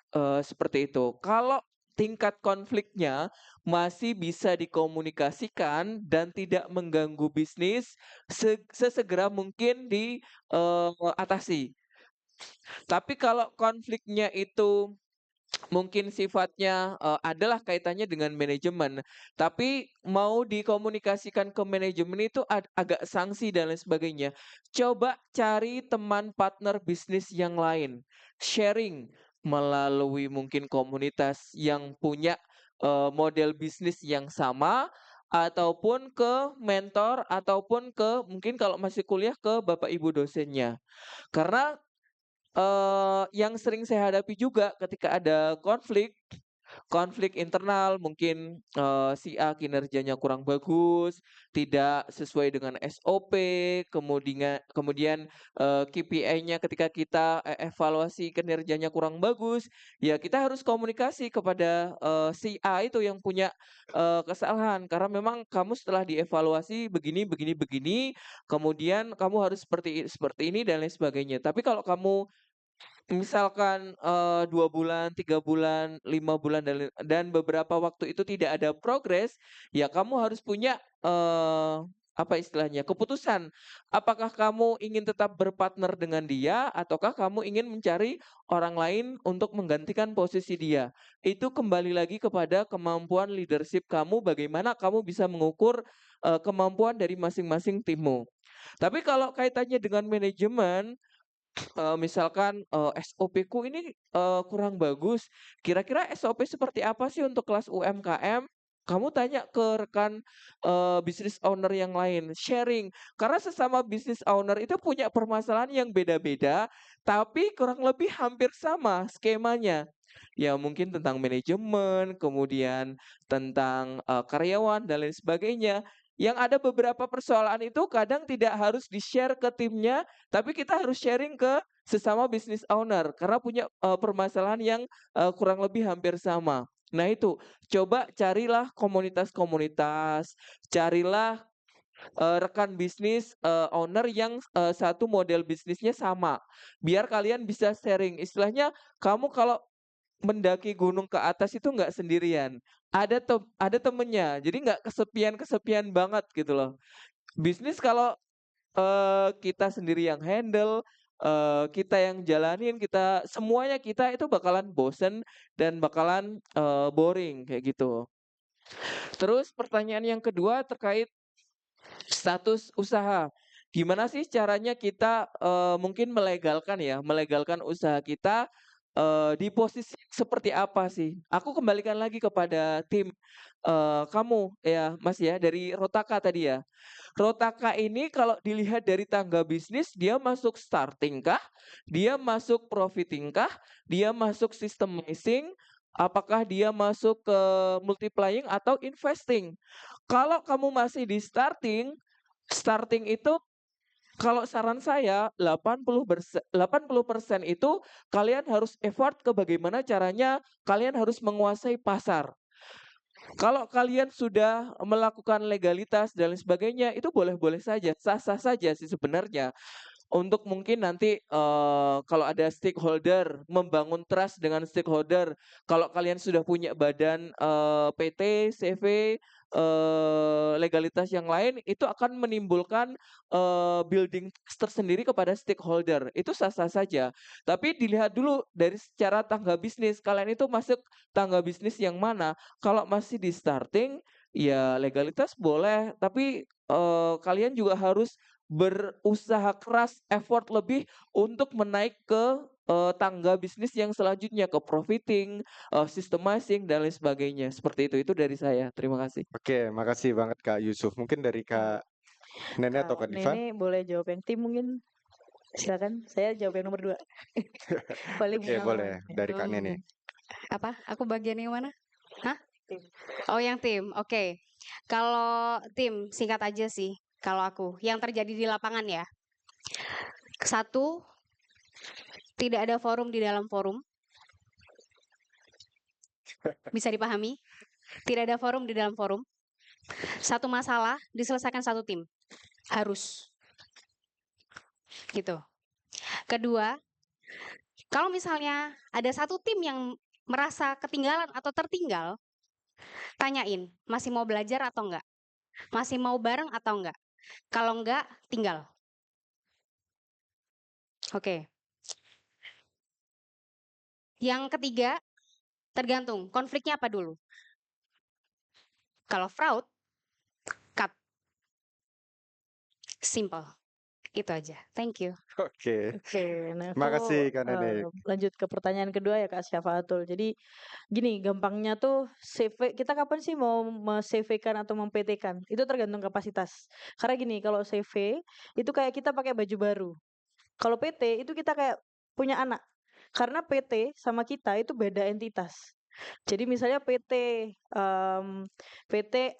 seperti itu. Kalau tingkat konfliknya masih bisa dikomunikasikan dan tidak mengganggu bisnis, sesegera mungkin diatasi. Tapi kalau konfliknya itu mungkin sifatnya adalah kaitannya dengan manajemen, tapi mau dikomunikasikan ke manajemen itu agak sanksi dan lain sebagainya. Coba cari teman partner bisnis yang lain, sharing melalui mungkin komunitas yang punya model bisnis yang sama, ataupun ke mentor, ataupun ke mungkin kalau masih kuliah ke bapak ibu dosennya. Karena yang sering saya hadapi juga ketika ada konflik internal mungkin, si A kinerjanya kurang bagus, tidak sesuai dengan SOP, kemudian, KPI-nya ketika kita evaluasi kinerjanya kurang bagus, ya kita harus komunikasi kepada, si A itu yang punya, kesalahan. Karena memang kamu setelah dievaluasi begini begini begini, kemudian kamu harus seperti ini dan lain sebagainya. Tapi kalau kamu misalkan, 2 bulan, 3 bulan, 5 bulan dan beberapa waktu itu tidak ada progres, ya kamu harus punya, apa istilahnya, keputusan. Apakah kamu ingin tetap berpartner dengan dia ataukah kamu ingin mencari orang lain untuk menggantikan posisi dia. Itu kembali lagi kepada kemampuan leadership kamu, bagaimana kamu bisa mengukur, kemampuan dari masing-masing timmu. Tapi kalau kaitannya dengan manajemen, misalkan, SOP-ku ini, kurang bagus, kira-kira SOP seperti apa sih untuk kelas UMKM? Kamu tanya ke rekan, business owner yang lain, sharing. Karena sesama business owner itu punya permasalahan yang beda-beda, tapi kurang lebih hampir sama skemanya. Ya mungkin tentang manajemen, kemudian tentang, karyawan dan lain sebagainya. Yang ada beberapa persoalan itu kadang tidak harus di-share ke timnya, tapi kita harus sharing ke sesama business owner karena punya, permasalahan yang, kurang lebih hampir sama. Nah itu, coba carilah komunitas-komunitas, carilah, rekan bisnis, owner yang, satu model bisnisnya sama, biar kalian bisa sharing. Istilahnya kamu kalau mendaki gunung ke atas itu nggak sendirian, ada temennya, jadi nggak kesepian-kesepian banget gitu loh. Bisnis kalau kita sendiri yang handle, kita yang jalanin, semuanya kita itu bakalan bosen dan bakalan, boring kayak gitu. Terus pertanyaan yang kedua terkait status usaha. Gimana sih caranya kita, mungkin melegalkan usaha kita, di posisi seperti apa sih? Aku kembalikan lagi kepada tim, kamu ya, Mas, ya, dari Rotaka tadi ya. Rotaka ini kalau dilihat dari tangga bisnis, dia masuk starting kah? Dia masuk profiting kah? Dia masuk systemizing? Apakah dia masuk ke multiplying atau investing? Kalau kamu masih di starting, starting itu kalau saran saya 80% itu kalian harus effort ke bagaimana caranya kalian harus menguasai pasar. Kalau kalian sudah melakukan legalitas dan lain sebagainya, itu boleh-boleh saja, sah-sah saja sih sebenarnya. Untuk mungkin nanti, kalau ada stakeholder, membangun trust dengan stakeholder. Kalau kalian sudah punya badan, PT, CV, legalitas yang lain, itu akan menimbulkan, building trust tersendiri kepada stakeholder, itu sah-sah saja. Tapi dilihat dulu dari secara tangga bisnis, kalian itu masuk tangga bisnis yang mana. Kalau masih di starting, ya legalitas boleh, tapi, kalian juga harus berusaha keras, effort lebih untuk menaik ke, tangga bisnis yang selanjutnya, ke profiting, systemizing dan lain sebagainya. Seperti itu dari saya. Terima kasih. Oke, makasih banget Kak Yusuf. Mungkin dari Kak Nenek atau Kalau Kak Diva? Nenek boleh jawab yang tim mungkin. Silakan, saya jawab yang nomor 2. Paling Oke, boleh. pengalaman. Dari Kak Nenek. Apa? Aku bagian yang mana? Hah? Tim. Oh, yang tim. Oke. Kalau tim, singkat aja sih. Kalau aku, yang terjadi di lapangan ya. Satu, tidak ada forum di dalam forum. Bisa dipahami? Tidak ada forum di dalam forum. Satu masalah diselesaikan satu tim. Harus. Gitu. Kedua, Kalau misalnya ada satu tim yang merasa ketinggalan atau tertinggal, tanyain, masih mau belajar atau enggak? Masih mau bareng atau enggak? Kalau enggak, tinggal. Oke. Yang ketiga, tergantung konfliknya apa dulu. Kalau fraud, cut. Simple. Itu aja. Thank you. Oke. Oke, nah Terima aku kasih Kak Nenek. lanjut ke pertanyaan kedua ya Kak Syafaatul. Jadi gini, gampangnya tuh CV kita kapan sih mau me-CV-kan atau mem-PT-kan? Itu tergantung kapasitas. Karena gini, kalau CV itu kayak kita pakai baju baru. Kalau PT itu kita kayak punya anak. Karena PT sama kita itu beda entitas. Jadi misalnya PT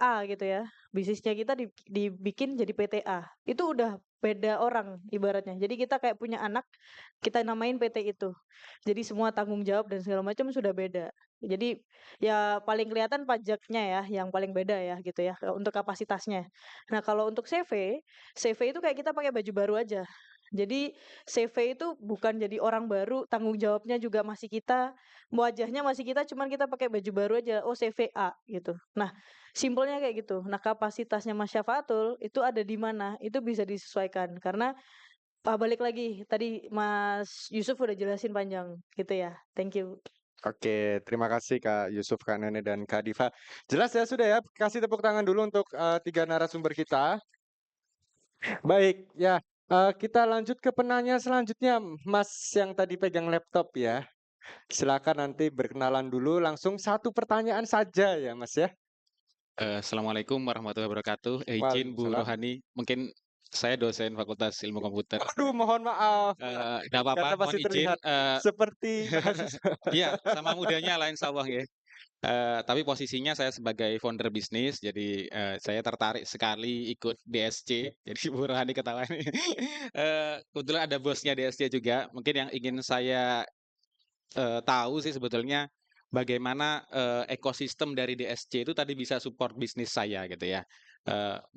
A gitu ya, bisnisnya kita dibikin jadi PT A. Itu udah beda orang ibaratnya. Jadi kita kayak punya anak, kita namain PT itu. Jadi semua tanggung jawab dan segala macam sudah beda. Jadi ya paling kelihatan pajaknya ya, yang paling beda ya gitu ya untuk kapasitasnya. Nah kalau untuk CV itu kayak kita pakai baju baru aja. Jadi CV itu bukan jadi orang baru, tanggung jawabnya juga masih kita, wajahnya masih kita, cuman kita pakai baju baru aja. Oh, CV A gitu. Nah, simpelnya kayak gitu. Nah, kapasitasnya Mas Syafaatul itu ada di mana? Itu bisa disesuaikan karena balik lagi tadi Mas Yusuf udah jelasin panjang gitu ya. Thank you. Oke, terima kasih Kak Yusuf, Kak Nenek, dan Kak Diva. Jelas ya sudah ya, kasih tepuk tangan dulu untuk 3 narasumber kita. Baik, ya kita lanjut ke penanya selanjutnya, Mas yang tadi pegang laptop ya. Silakan nanti berkenalan dulu, langsung satu pertanyaan saja ya Mas ya. Assalamualaikum warahmatullahi wabarakatuh. Izin Bu Waalaikumsalam. Rohani, mungkin saya dosen Fakultas Ilmu Komputer. Aduh, mohon maaf. Nggak apa-apa, Karena mohon masih izin. terlihat seperti mahasiswa. Iya, sama mudanya lah insya Allah ya. Tapi posisinya saya sebagai founder bisnis, jadi saya tertarik sekali ikut DSC. Jadi Bu Rohani ketawa ini. Kebetulan ada bosnya DSC juga. Mungkin yang ingin saya tahu sih sebetulnya bagaimana ekosistem dari DSC itu tadi bisa support bisnis saya gitu ya.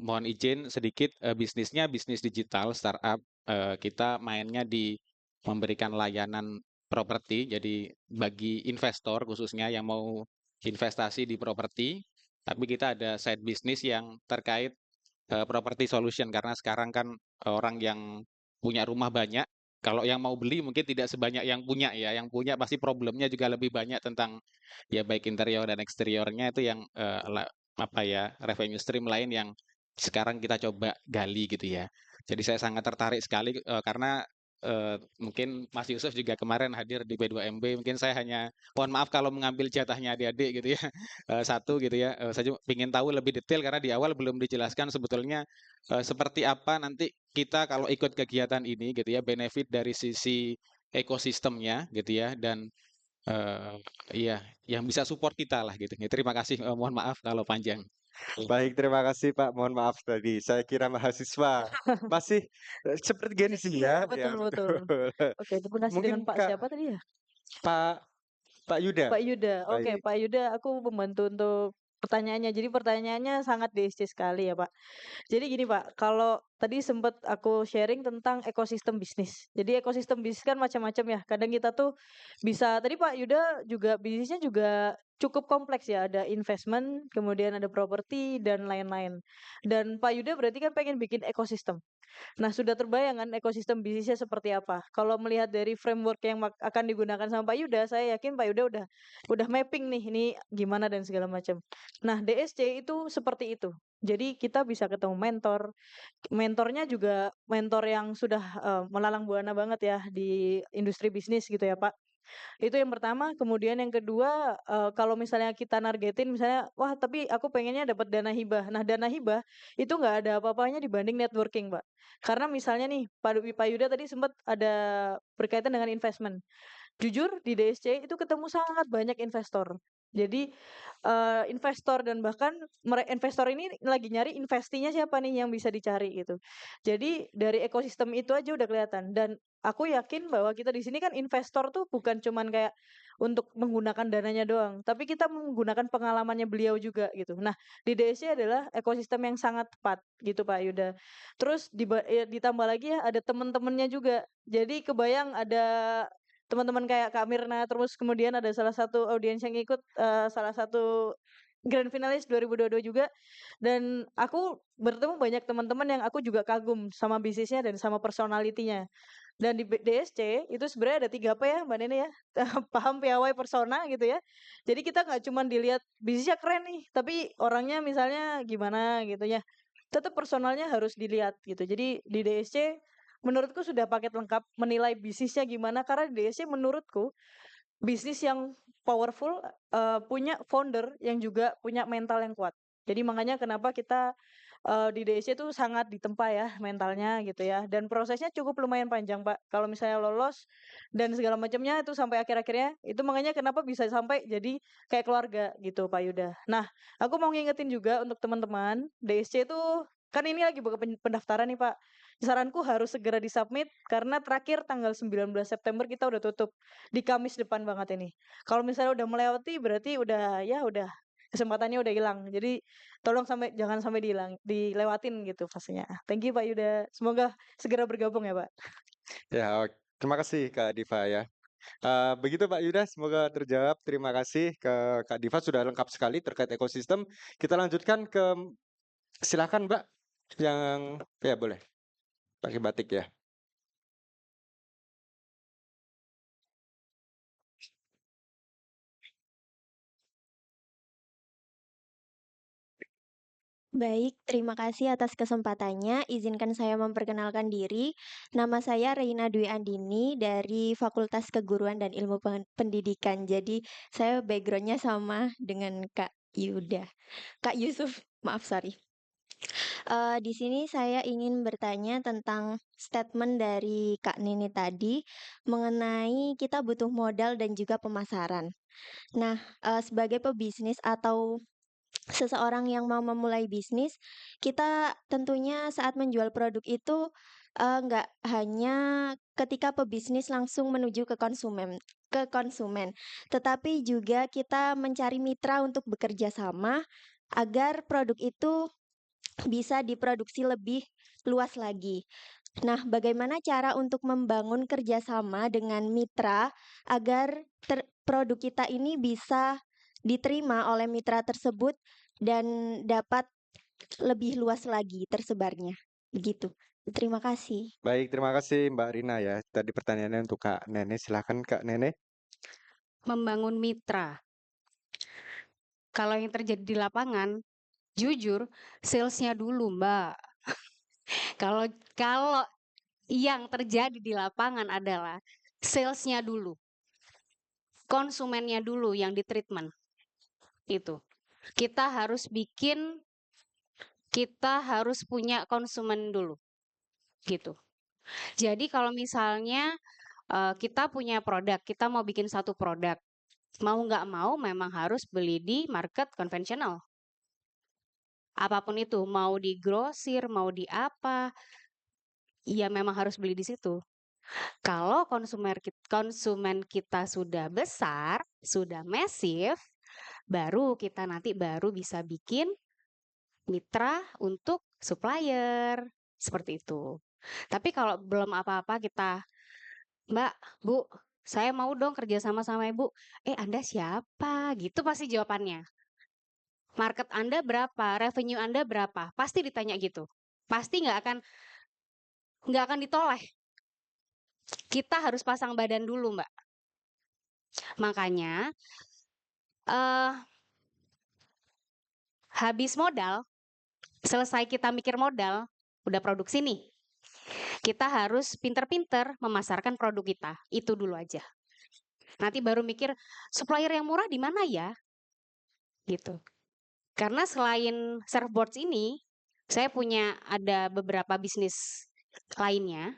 Mohon izin sedikit, bisnisnya bisnis digital startup. Kita mainnya di memberikan layanan properti. Jadi bagi investor khususnya yang mau investasi di properti, tapi kita ada side bisnis yang terkait property solution karena sekarang kan orang yang punya rumah banyak, kalau yang mau beli mungkin tidak sebanyak yang punya ya. Yang punya pasti problemnya juga lebih banyak tentang ya baik interior dan eksteriornya itu yang apa ya revenue stream lain yang sekarang kita coba gali gitu ya. Jadi saya sangat tertarik sekali karena mungkin Mas Yusuf juga kemarin hadir di B2MB. Mungkin saya hanya mohon maaf kalau mengambil jatahnya adik-adik gitu ya. Satu gitu ya. Saya ingin tahu lebih detail karena di awal belum dijelaskan sebetulnya seperti apa nanti kita kalau ikut kegiatan ini gitu ya, benefit dari sisi ekosistemnya gitu ya, dan iya yang bisa support kita lah gitu. Ya, terima kasih. Mohon maaf kalau panjang. Baik, terima kasih Pak. Mohon maaf tadi, saya kira mahasiswa. Masih seperti gini sih ya. Betul, Ya, betul. betul. Oke, terima kasih dengan Mungkin Pak Kak, siapa tadi ya? Pak Yuda. Pak Yuda. Oke, Baik. Pak Yuda, aku membantu untuk pertanyaannya. Jadi pertanyaannya sangat DSC sekali ya, Pak. Jadi gini, Pak, kalau tadi sempat aku sharing tentang ekosistem bisnis. Jadi ekosistem bisnis kan macam-macam ya. Kadang kita tuh bisa, tadi Pak Yuda juga bisnisnya juga cukup kompleks ya. Ada investment, kemudian ada properti, dan lain-lain. Dan Pak Yuda berarti kan pengen bikin ekosistem. Nah, sudah terbayang kan ekosistem bisnisnya seperti apa? Kalau melihat dari framework yang akan digunakan sama Pak Yuda, saya yakin Pak Yuda udah mapping nih ini gimana dan segala macam. Nah, DSC itu seperti itu. Jadi kita bisa ketemu mentor. Mentornya juga mentor yang sudah melalang buana banget ya di industri bisnis gitu ya, Pak. Itu yang pertama, kemudian yang kedua, kalau misalnya kita nargetin misalnya, wah tapi aku pengennya dapat dana hibah. Nah, dana hibah itu nggak ada apa-apanya dibanding networking, Mbak. Karena misalnya nih, Pak Yuda tadi sempat ada berkaitan dengan investment. Jujur di DSC itu ketemu sangat banyak investor. Jadi investor dan bahkan investor ini lagi nyari investinya siapa nih yang bisa dicari gitu. Jadi dari ekosistem itu aja udah kelihatan dan aku yakin bahwa kita di sini kan investor tuh bukan cuman kayak untuk menggunakan dananya doang, tapi kita menggunakan pengalamannya beliau juga gitu. Nah, di DSC adalah ekosistem yang sangat tepat gitu Pak Yuda. Terus ditambah lagi ya ada teman-temannya juga. Jadi kebayang ada teman-teman kayak Kak Mirna, terus kemudian ada salah satu audiens yang ikut salah satu grand finalis 2022 juga, dan aku bertemu banyak teman-teman yang aku juga kagum sama bisnisnya dan sama personalitinya. Dan di DSC itu sebenarnya ada 3P ya Mbak Nene ya, paham, piawai, persona gitu ya. Jadi kita nggak cuma dilihat bisnisnya keren nih, tapi orangnya misalnya gimana gitu ya. Tetap personalnya harus dilihat gitu. Jadi di DSC menurutku sudah paket lengkap menilai bisnisnya gimana, karena di DSC menurutku bisnis yang powerful punya founder yang juga punya mental yang kuat. Jadi makanya kenapa kita di DSC itu sangat ditempa ya mentalnya gitu ya. Dan prosesnya cukup lumayan panjang, Pak. Kalau misalnya lolos dan segala macamnya itu sampai akhir-akhirnya, itu makanya kenapa bisa sampai jadi kayak keluarga gitu, Pak Yuda. Nah, aku mau ngingetin juga untuk teman-teman, DSC itu kan ini lagi buka pendaftaran nih, Pak. Saranku harus segera disubmit karena terakhir tanggal 19 September kita udah tutup di Kamis depan banget ini. Kalau misalnya udah melewati berarti udah kesempatannya udah hilang. Jadi tolong jangan sampai dilewatin gitu fasenya. Thank you Pak Yuda. Semoga segera bergabung ya Pak. Ya, terima kasih Kak Diva ya. Begitu Pak Yuda, semoga terjawab. Terima kasih ke Kak Diva, sudah lengkap sekali terkait ekosistem. Kita lanjutkan ke, silakan Mbak, yang ya boleh pakai batik ya. Baik, terima kasih atas kesempatannya. Izinkan saya memperkenalkan diri. Nama saya Reina Dwi Andini dari Fakultas Keguruan dan Ilmu Pendidikan. Jadi saya backgroundnya sama dengan Kak Yuda. Kak Yusuf, maaf sorry. Di sini saya ingin bertanya tentang statement dari Kak Nini tadi mengenai kita butuh modal dan juga pemasaran. Nah, sebagai pebisnis atau seseorang yang mau memulai bisnis, kita tentunya saat menjual produk itu nggak hanya ketika pebisnis langsung menuju ke konsumen, tetapi juga kita mencari mitra untuk bekerja sama agar produk itu bisa diproduksi lebih luas lagi. Nah, bagaimana cara untuk membangun kerjasama dengan mitra agar produk kita ini bisa diterima oleh mitra tersebut dan dapat lebih luas lagi tersebarnya. Begitu. Terima kasih. Baik, terima kasih Mbak Rina ya. Tadi pertanyaannya untuk Kak Nene. Silakan Kak Nene. Membangun mitra. Kalau yang terjadi di lapangan, jujur, salesnya dulu, Mbak. Kalau kalau yang terjadi di lapangan adalah salesnya dulu, konsumennya dulu yang ditreatment. Itu. Kita harus punya konsumen dulu. Gitu. Jadi kalau misalnya kita punya produk, kita mau bikin satu produk, mau nggak mau memang harus beli di market konvensional. Apapun itu, mau di grosir, mau di apa, ya memang harus beli di situ. Kalau konsumen kita sudah besar, sudah masif, baru kita nanti bisa bikin mitra untuk supplier, seperti itu. Tapi kalau belum apa-apa kita, Mbak, Bu, saya mau dong kerja sama Ibu. Anda siapa? Gitu pasti jawabannya. Market Anda berapa? Revenue Anda berapa? Pasti ditanya gitu. Pasti nggak akan ditoleh. Kita harus pasang badan dulu, Mbak. Makanya habis modal, selesai kita mikir modal, udah produksi nih. Kita harus pinter-pinter memasarkan produk kita. Itu dulu aja. Nanti baru mikir supplier yang murah di mana ya? Gitu. Karena selain surfboards ini, saya ada beberapa bisnis lainnya,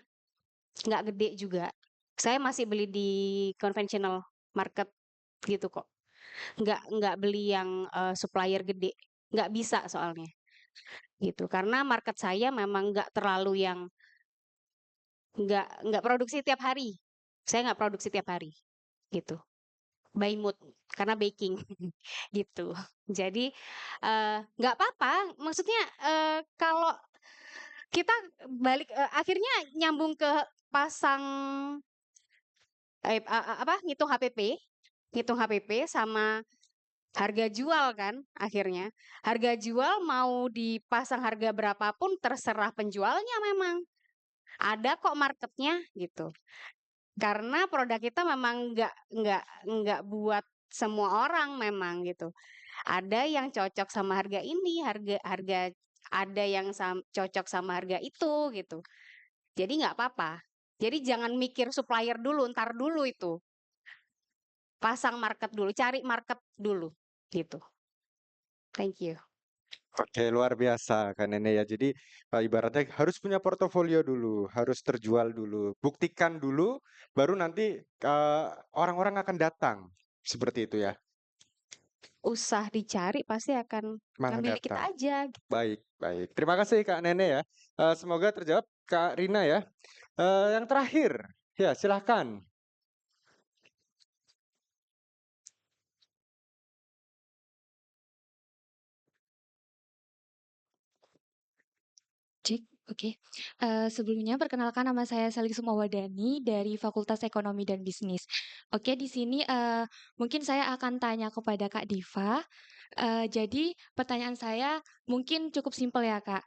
nggak gede juga. Saya masih beli di conventional market gitu kok. Nggak beli yang supplier gede, nggak bisa soalnya. Gitu. Karena market saya memang nggak terlalu yang nggak produksi tiap hari. Saya nggak produksi tiap hari, gitu. By mood, karena baking, gitu. Jadi nggak apa-apa. Maksudnya kalau kita balik akhirnya nyambung ke pasang ngitung HPP sama harga jual kan akhirnya. Harga jual mau dipasang harga berapapun terserah penjualnya memang. Ada kok marketnya gitu. Karena produk kita memang nggak buat semua orang memang gitu. Ada yang cocok sama harga ini, harga ada yang cocok sama harga itu gitu. Jadi nggak apa-apa. Jadi jangan mikir supplier dulu, ntar dulu itu. Pasang market dulu, cari market dulu gitu. Thank you. Oke, luar biasa Kak Nene ya. Jadi ibaratnya harus punya portofolio dulu, harus terjual dulu, buktikan dulu, baru nanti orang-orang akan datang. Seperti itu ya. Usah dicari pasti akan Malah ngambil kita datang. aja. Baik, baik. Terima kasih Kak Nene ya. Semoga terjawab Kak Rina ya. Yang terakhir, ya silahkan. Cek, oke. Sebelumnya perkenalkan nama saya Sally Sumawadani dari Fakultas Ekonomi dan Bisnis. Oke, di sini mungkin saya akan tanya kepada Kak Diva. Jadi pertanyaan saya mungkin cukup simpel ya Kak.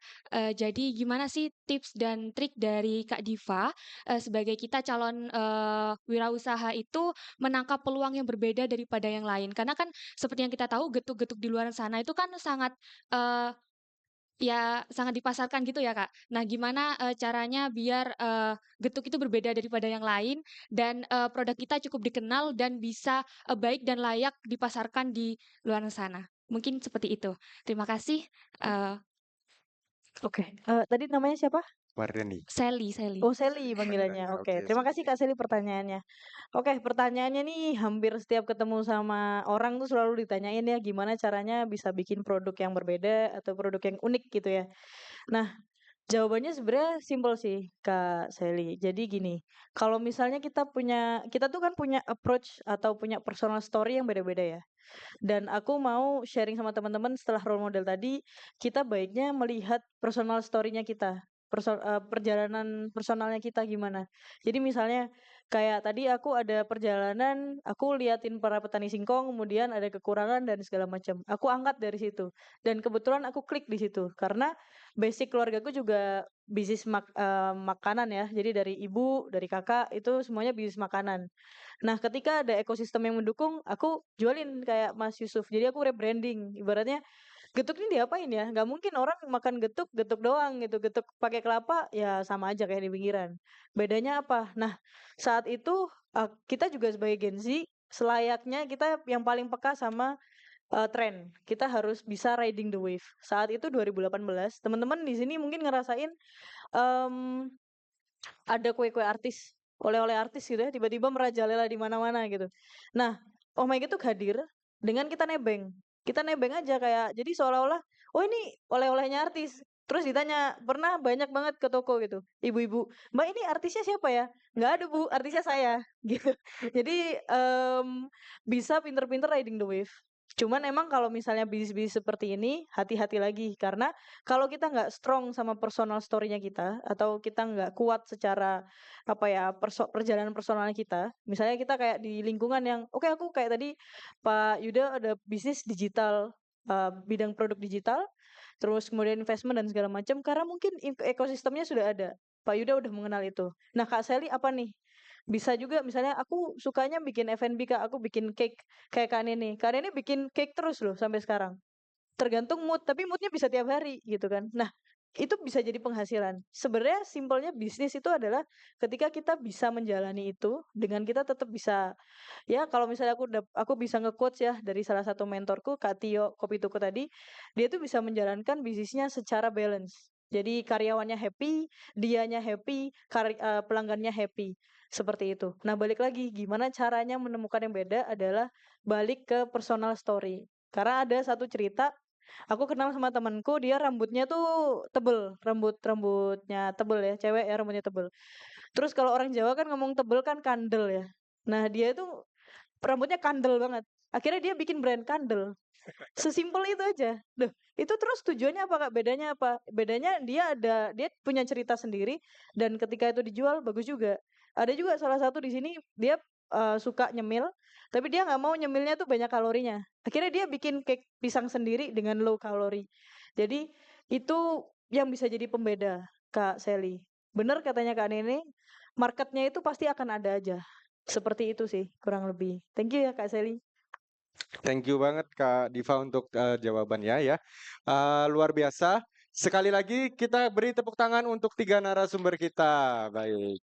Jadi gimana sih tips dan trik dari Kak Diva sebagai kita calon wirausaha itu menangkap peluang yang berbeda daripada yang lain? Karena kan seperti yang kita tahu getuk-getuk di luar sana itu kan sangat ya sangat dipasarkan gitu ya Kak. Nah gimana caranya biar getuk itu berbeda daripada yang lain dan produk kita cukup dikenal dan bisa baik dan layak dipasarkan di luar sana. Mungkin seperti itu. Terima kasih. Oke, tadi namanya siapa? Wardani. Sally. Oh, Sally panggilannya. Oke, terima kasih Kak Sally pertanyaannya. Oke, pertanyaannya nih hampir setiap ketemu sama orang tuh selalu ditanyain ya gimana caranya bisa bikin produk yang berbeda atau produk yang unik gitu ya. Nah, jawabannya sebenarnya simpel sih Kak Sally. Jadi gini, kalau misalnya kita tuh kan punya approach atau punya personal story yang beda-beda ya. Dan aku mau sharing sama teman-teman setelah role model tadi, kita baiknya melihat personal story-nya kita. Perjalanan personalnya kita gimana. Jadi misalnya kayak tadi aku ada perjalanan, aku liatin para petani singkong, kemudian ada kekurangan dan segala macam. Aku angkat dari situ. Dan kebetulan aku klik di situ karena basic keluargaku juga bisnis makanan ya. Jadi dari ibu, dari kakak itu semuanya bisnis makanan. Nah, ketika ada ekosistem yang mendukung, aku jualin kayak Mas Yusuf. Jadi aku rebranding. Ibaratnya getuk ini diapain ya? Nggak mungkin orang makan getuk, getuk doang gitu. Getuk pakai kelapa ya sama aja kayak di pinggiran. Bedanya apa? Nah, saat itu kita juga sebagai Gen Z selayaknya kita yang paling peka sama tren. Kita harus bisa riding the wave. Saat itu 2018, teman-teman di sini mungkin ngerasain em, ada kue-kue artis, oleh-oleh artis gitu ya, tiba-tiba merajalela di mana-mana gitu. Nah, Oh My God tuh hadir dengan kita nebeng. Kita nebeng aja kayak, jadi seolah-olah, oh ini oleh-olehnya artis. Terus ditanya, pernah banyak banget ke toko gitu, ibu-ibu, Mbak ini artisnya siapa ya? Nggak ada Bu, artisnya saya, gitu. Jadi bisa pinter-pinter riding the wave. Cuman emang kalau misalnya bisnis-bisnis seperti ini, hati-hati lagi. Karena kalau kita nggak strong sama personal story-nya kita, atau kita nggak kuat secara apa ya perjalanan personalnya kita, misalnya kita kayak di lingkungan yang, oke aku kayak tadi Pak Yuda ada bisnis digital, bidang produk digital, terus kemudian investment dan segala macam, karena mungkin ekosistemnya sudah ada. Pak Yuda udah mengenal itu. Nah Kak Sally apa nih? Bisa juga misalnya aku sukanya bikin F&B Kak, aku bikin cake kayak Kak Nene. Kak Nene bikin cake terus loh sampai sekarang. Tergantung mood, tapi moodnya bisa tiap hari gitu kan. Nah, itu bisa jadi penghasilan. Sebenarnya simpelnya bisnis itu adalah ketika kita bisa menjalani itu dengan kita tetap bisa ya kalau misalnya aku bisa nge-quotes ya dari salah satu mentorku Kak Tio Kopituku tadi, dia tuh bisa menjalankan bisnisnya secara balance. Jadi karyawannya happy, dianya happy, pelanggannya happy. Seperti itu. Nah, balik lagi gimana caranya menemukan yang beda adalah balik ke personal story. Karena ada satu cerita, aku kenal sama temanku, dia rambutnya tuh tebel, rambutnya tebel ya, cewek ya rambutnya tebel. Terus kalau orang Jawa kan ngomong tebel kan kandel ya. Nah, dia itu rambutnya kandel banget. Akhirnya dia bikin brand kandel. Sesimpel itu aja. Duh, itu terus tujuannya apa Kak? Bedanya apa? Bedanya dia punya cerita sendiri dan ketika itu dijual bagus juga. Ada juga salah satu di sini dia suka nyemil, tapi dia nggak mau nyemilnya tuh banyak kalorinya. Akhirnya dia bikin cake pisang sendiri dengan low kalori. Jadi itu yang bisa jadi pembeda, Kak Sally. Bener katanya Kak Nene, marketnya itu pasti akan ada aja. Seperti itu sih, kurang lebih. Thank you ya Kak Sally. Thank you banget Kak Diva untuk jawabannya ya. Luar biasa. Sekali lagi kita beri tepuk tangan untuk 3 narasumber kita. Baik.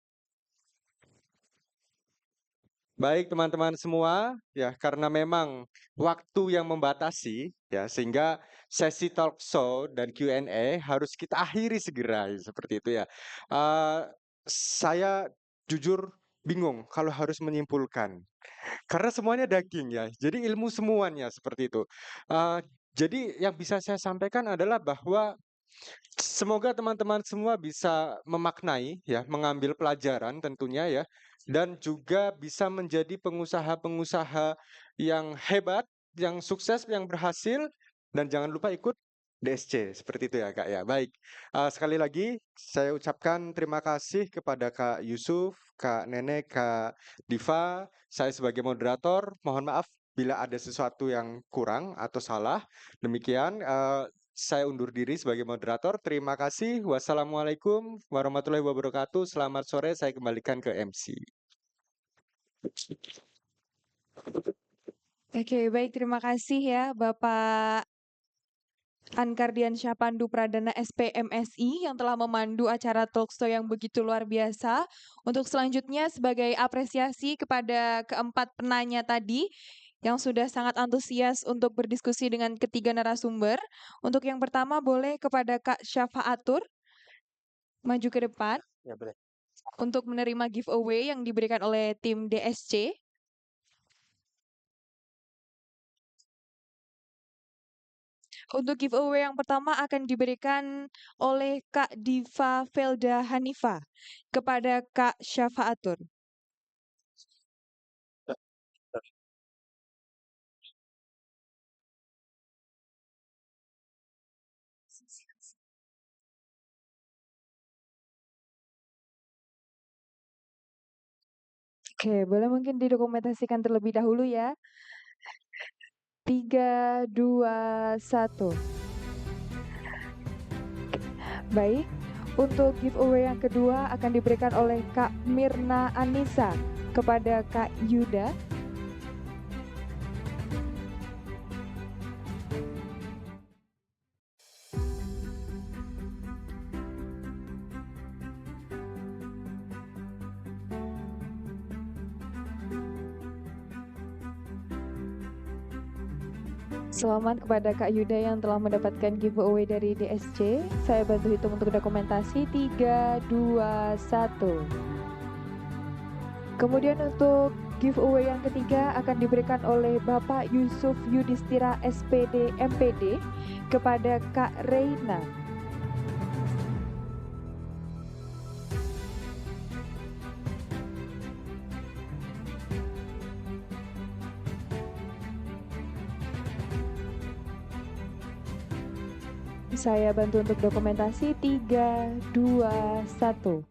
Baik teman-teman semua, ya karena memang waktu yang membatasi ya sehingga sesi talk show dan Q&A harus kita akhiri segera seperti itu ya. Saya jujur bingung kalau harus menyimpulkan karena semuanya daging ya. Jadi ilmu semuanya seperti itu. Jadi yang bisa saya sampaikan adalah bahwa semoga teman-teman semua bisa memaknai ya, mengambil pelajaran tentunya ya, dan juga bisa menjadi pengusaha-pengusaha yang hebat, yang sukses, yang berhasil, dan jangan lupa ikut DSC seperti itu ya Kak ya. Baik, sekali lagi saya ucapkan terima kasih kepada Kak Yusuf, Kak Nenek, Kak Diva. Saya sebagai moderator mohon maaf bila ada sesuatu yang kurang atau salah. Demikian saya undur diri sebagai moderator. Terima kasih. Wassalamualaikum warahmatullahi wabarakatuh. Selamat sore. Saya kembalikan ke MC. Oke, baik. Terima kasih ya Bapak Ankardiansyah Pandu Pradana SPMSI yang telah memandu acara talkshow yang begitu luar biasa. Untuk selanjutnya sebagai apresiasi kepada keempat penanya tadi yang sudah sangat antusias untuk berdiskusi dengan ketiga narasumber. Untuk yang pertama boleh kepada Kak Syafaatur maju ke depan. Ya, boleh. Untuk menerima giveaway yang diberikan oleh tim DSC. Untuk giveaway yang pertama akan diberikan oleh Kak Diva Felda Hanifa kepada Kak Syafaatur. Oke, boleh mungkin didokumentasikan terlebih dahulu ya. 3, 2, 1. Baik, untuk giveaway yang kedua akan diberikan oleh Kak Mirna Anissa kepada Kak Yuda. Selamat kepada Kak Yuda yang telah mendapatkan giveaway dari DSC. Saya bantu hitung untuk dokumentasi. 3, 2, 1. Kemudian untuk giveaway yang ketiga akan diberikan oleh Bapak Yusuf Yudhistira SPD MPD kepada Kak Reina. Saya bantu untuk dokumentasi. 3, 2, 1.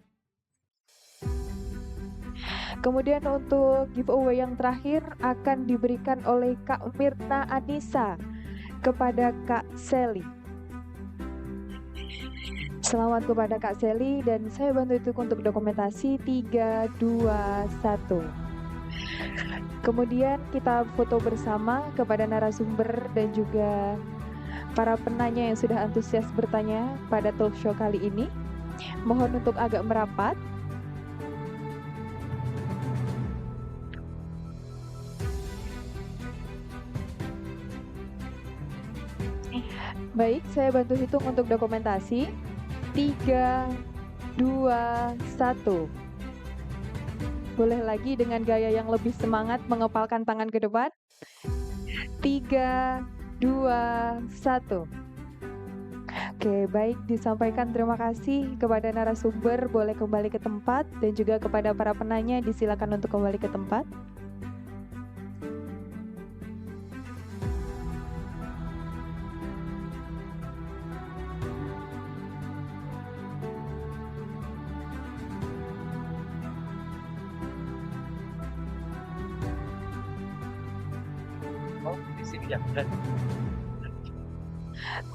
Kemudian untuk giveaway yang terakhir akan diberikan oleh Kak Mirna Anissa kepada Kak Sally. Selamat kepada Kak Sally dan saya bantu itu untuk dokumentasi. 3, 2, 1. Kemudian kita foto bersama kepada narasumber dan juga para penanya yang sudah antusias bertanya pada talk show kali ini. Mohon untuk agak merapat. Baik, saya bantu hitung untuk dokumentasi. 3, 2, 1. Boleh lagi dengan gaya yang lebih semangat mengepalkan tangan ke depan. 3, 2, 1. Oke, baik, disampaikan terima kasih kepada narasumber, boleh kembali ke tempat, dan juga kepada para penanya disilakan untuk kembali ke tempat.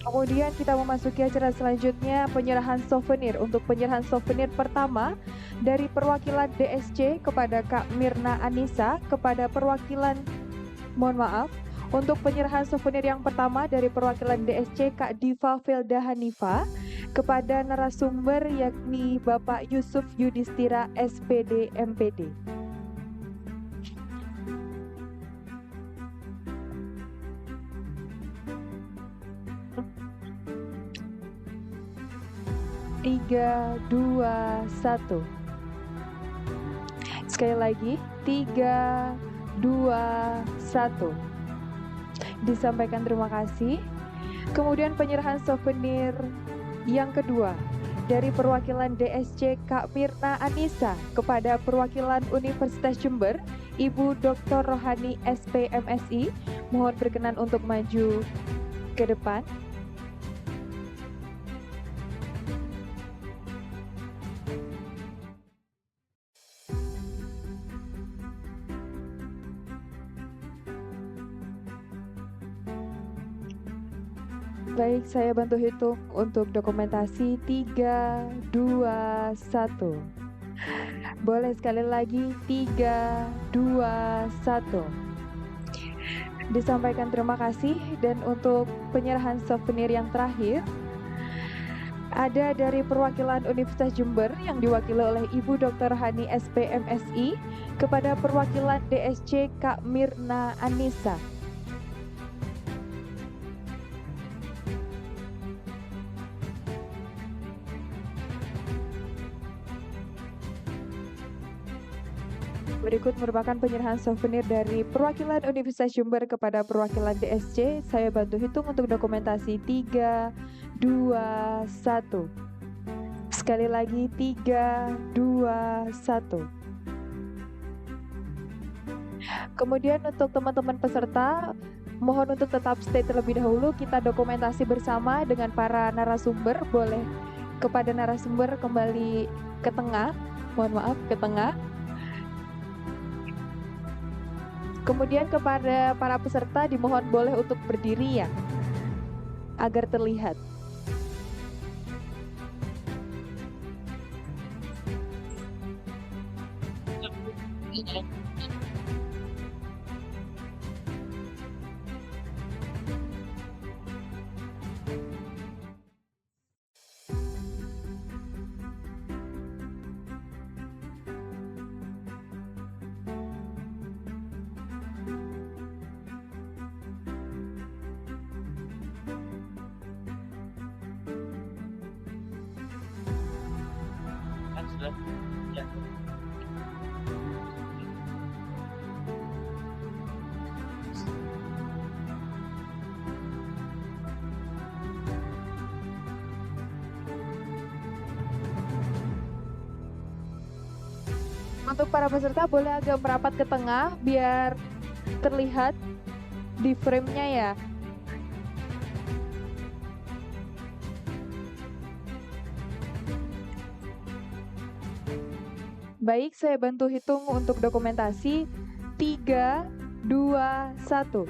Kemudian kita memasuki acara selanjutnya, penyerahan souvenir. Untuk penyerahan souvenir pertama dari perwakilan DSC kepada Kak Mirna Anissa, kepada perwakilan, mohon maaf, untuk penyerahan souvenir yang pertama dari perwakilan DSC Kak Diva Felda Hanifa kepada narasumber yakni Bapak Yusuf Yudhistira SPD MPD. Tiga, dua, satu. Sekali lagi, 3, 2, 1. Disampaikan terima kasih. Kemudian penyerahan souvenir yang kedua dari perwakilan DSC Kak Mirna Anissa kepada perwakilan Universitas Jember, Ibu Dr. Rohani SPMSI. Mohon berkenan untuk maju ke depan. Baik, saya bantu hitung untuk dokumentasi 3, 2, 1. Boleh sekali lagi 3, 2, 1. Disampaikan terima kasih. Dan untuk penyerahan souvenir yang terakhir ada dari perwakilan Universitas Jember yang diwakili oleh Ibu Dr. Hani SPMSI kepada perwakilan DSC Kak Mirna Anissa. Berikut merupakan penyerahan souvenir dari perwakilan Universitas Jember kepada perwakilan DSC. Saya bantu hitung untuk dokumentasi 3, 2, 1. Sekali lagi 3, 2, 1. Kemudian untuk teman-teman peserta, mohon untuk tetap stay terlebih dahulu. Kita dokumentasi bersama dengan para narasumber. Boleh kepada narasumber kembali ke tengah. Mohon maaf, ke tengah. Kemudian kepada para peserta dimohon boleh untuk berdiri ya, agar terlihat. Untuk para peserta boleh agak merapat ke tengah biar terlihat di frame-nya ya. Baik, saya bantu hitung untuk dokumentasi 3, 2, 1.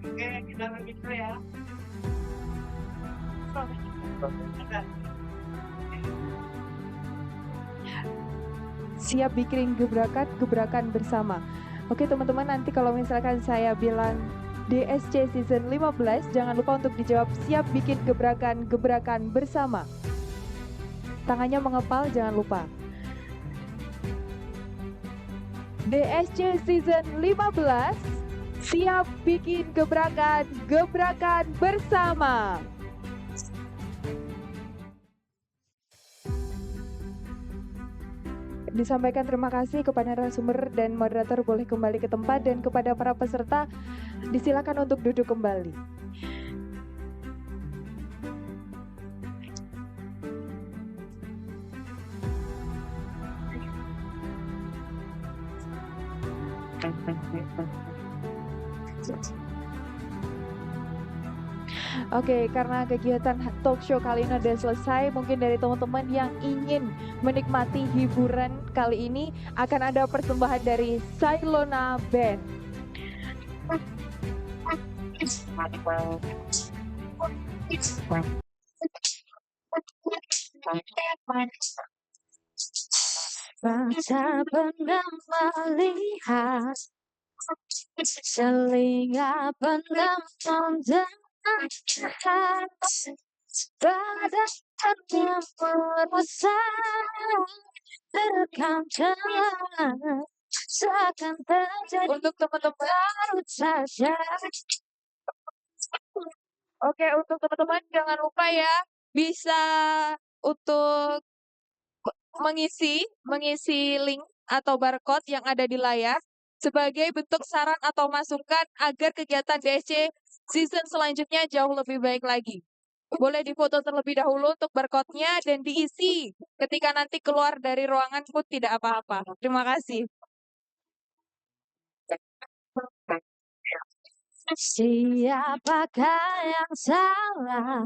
Oke, kita lanjut ya. Siap bikin gebrakan bersama. Oke teman-teman, nanti kalau misalkan saya bilang DSC Season 15, jangan lupa untuk dijawab siap bikin gebrakan bersama. Tangannya mengepal, jangan lupa. DSC Season 15, siap bikin gebrakan bersama. Disampaikan terima kasih kepada narasumber dan moderator, boleh kembali ke tempat, dan kepada para peserta disilakan untuk duduk kembali. Oke, karena kegiatan talk show kali ini udah selesai, mungkin dari teman-teman yang ingin menikmati hiburan kali ini akan ada persembahan dari Sailona Band. Baca pernah melihat, telinga pernah mendengar, badannya merasa terkadang seakan terjadi Untuk teman-teman, baru saja. oke, untuk teman-teman jangan lupa ya bisa untuk mengisi link atau barcode yang ada di layar sebagai bentuk saran atau masukan agar kegiatan DSC season selanjutnya jauh lebih baik lagi. Boleh difoto terlebih dahulu untuk barcode-nya dan diisi ketika nanti keluar dari ruangan pun tidak apa-apa. Terima kasih. Siapakah yang salah?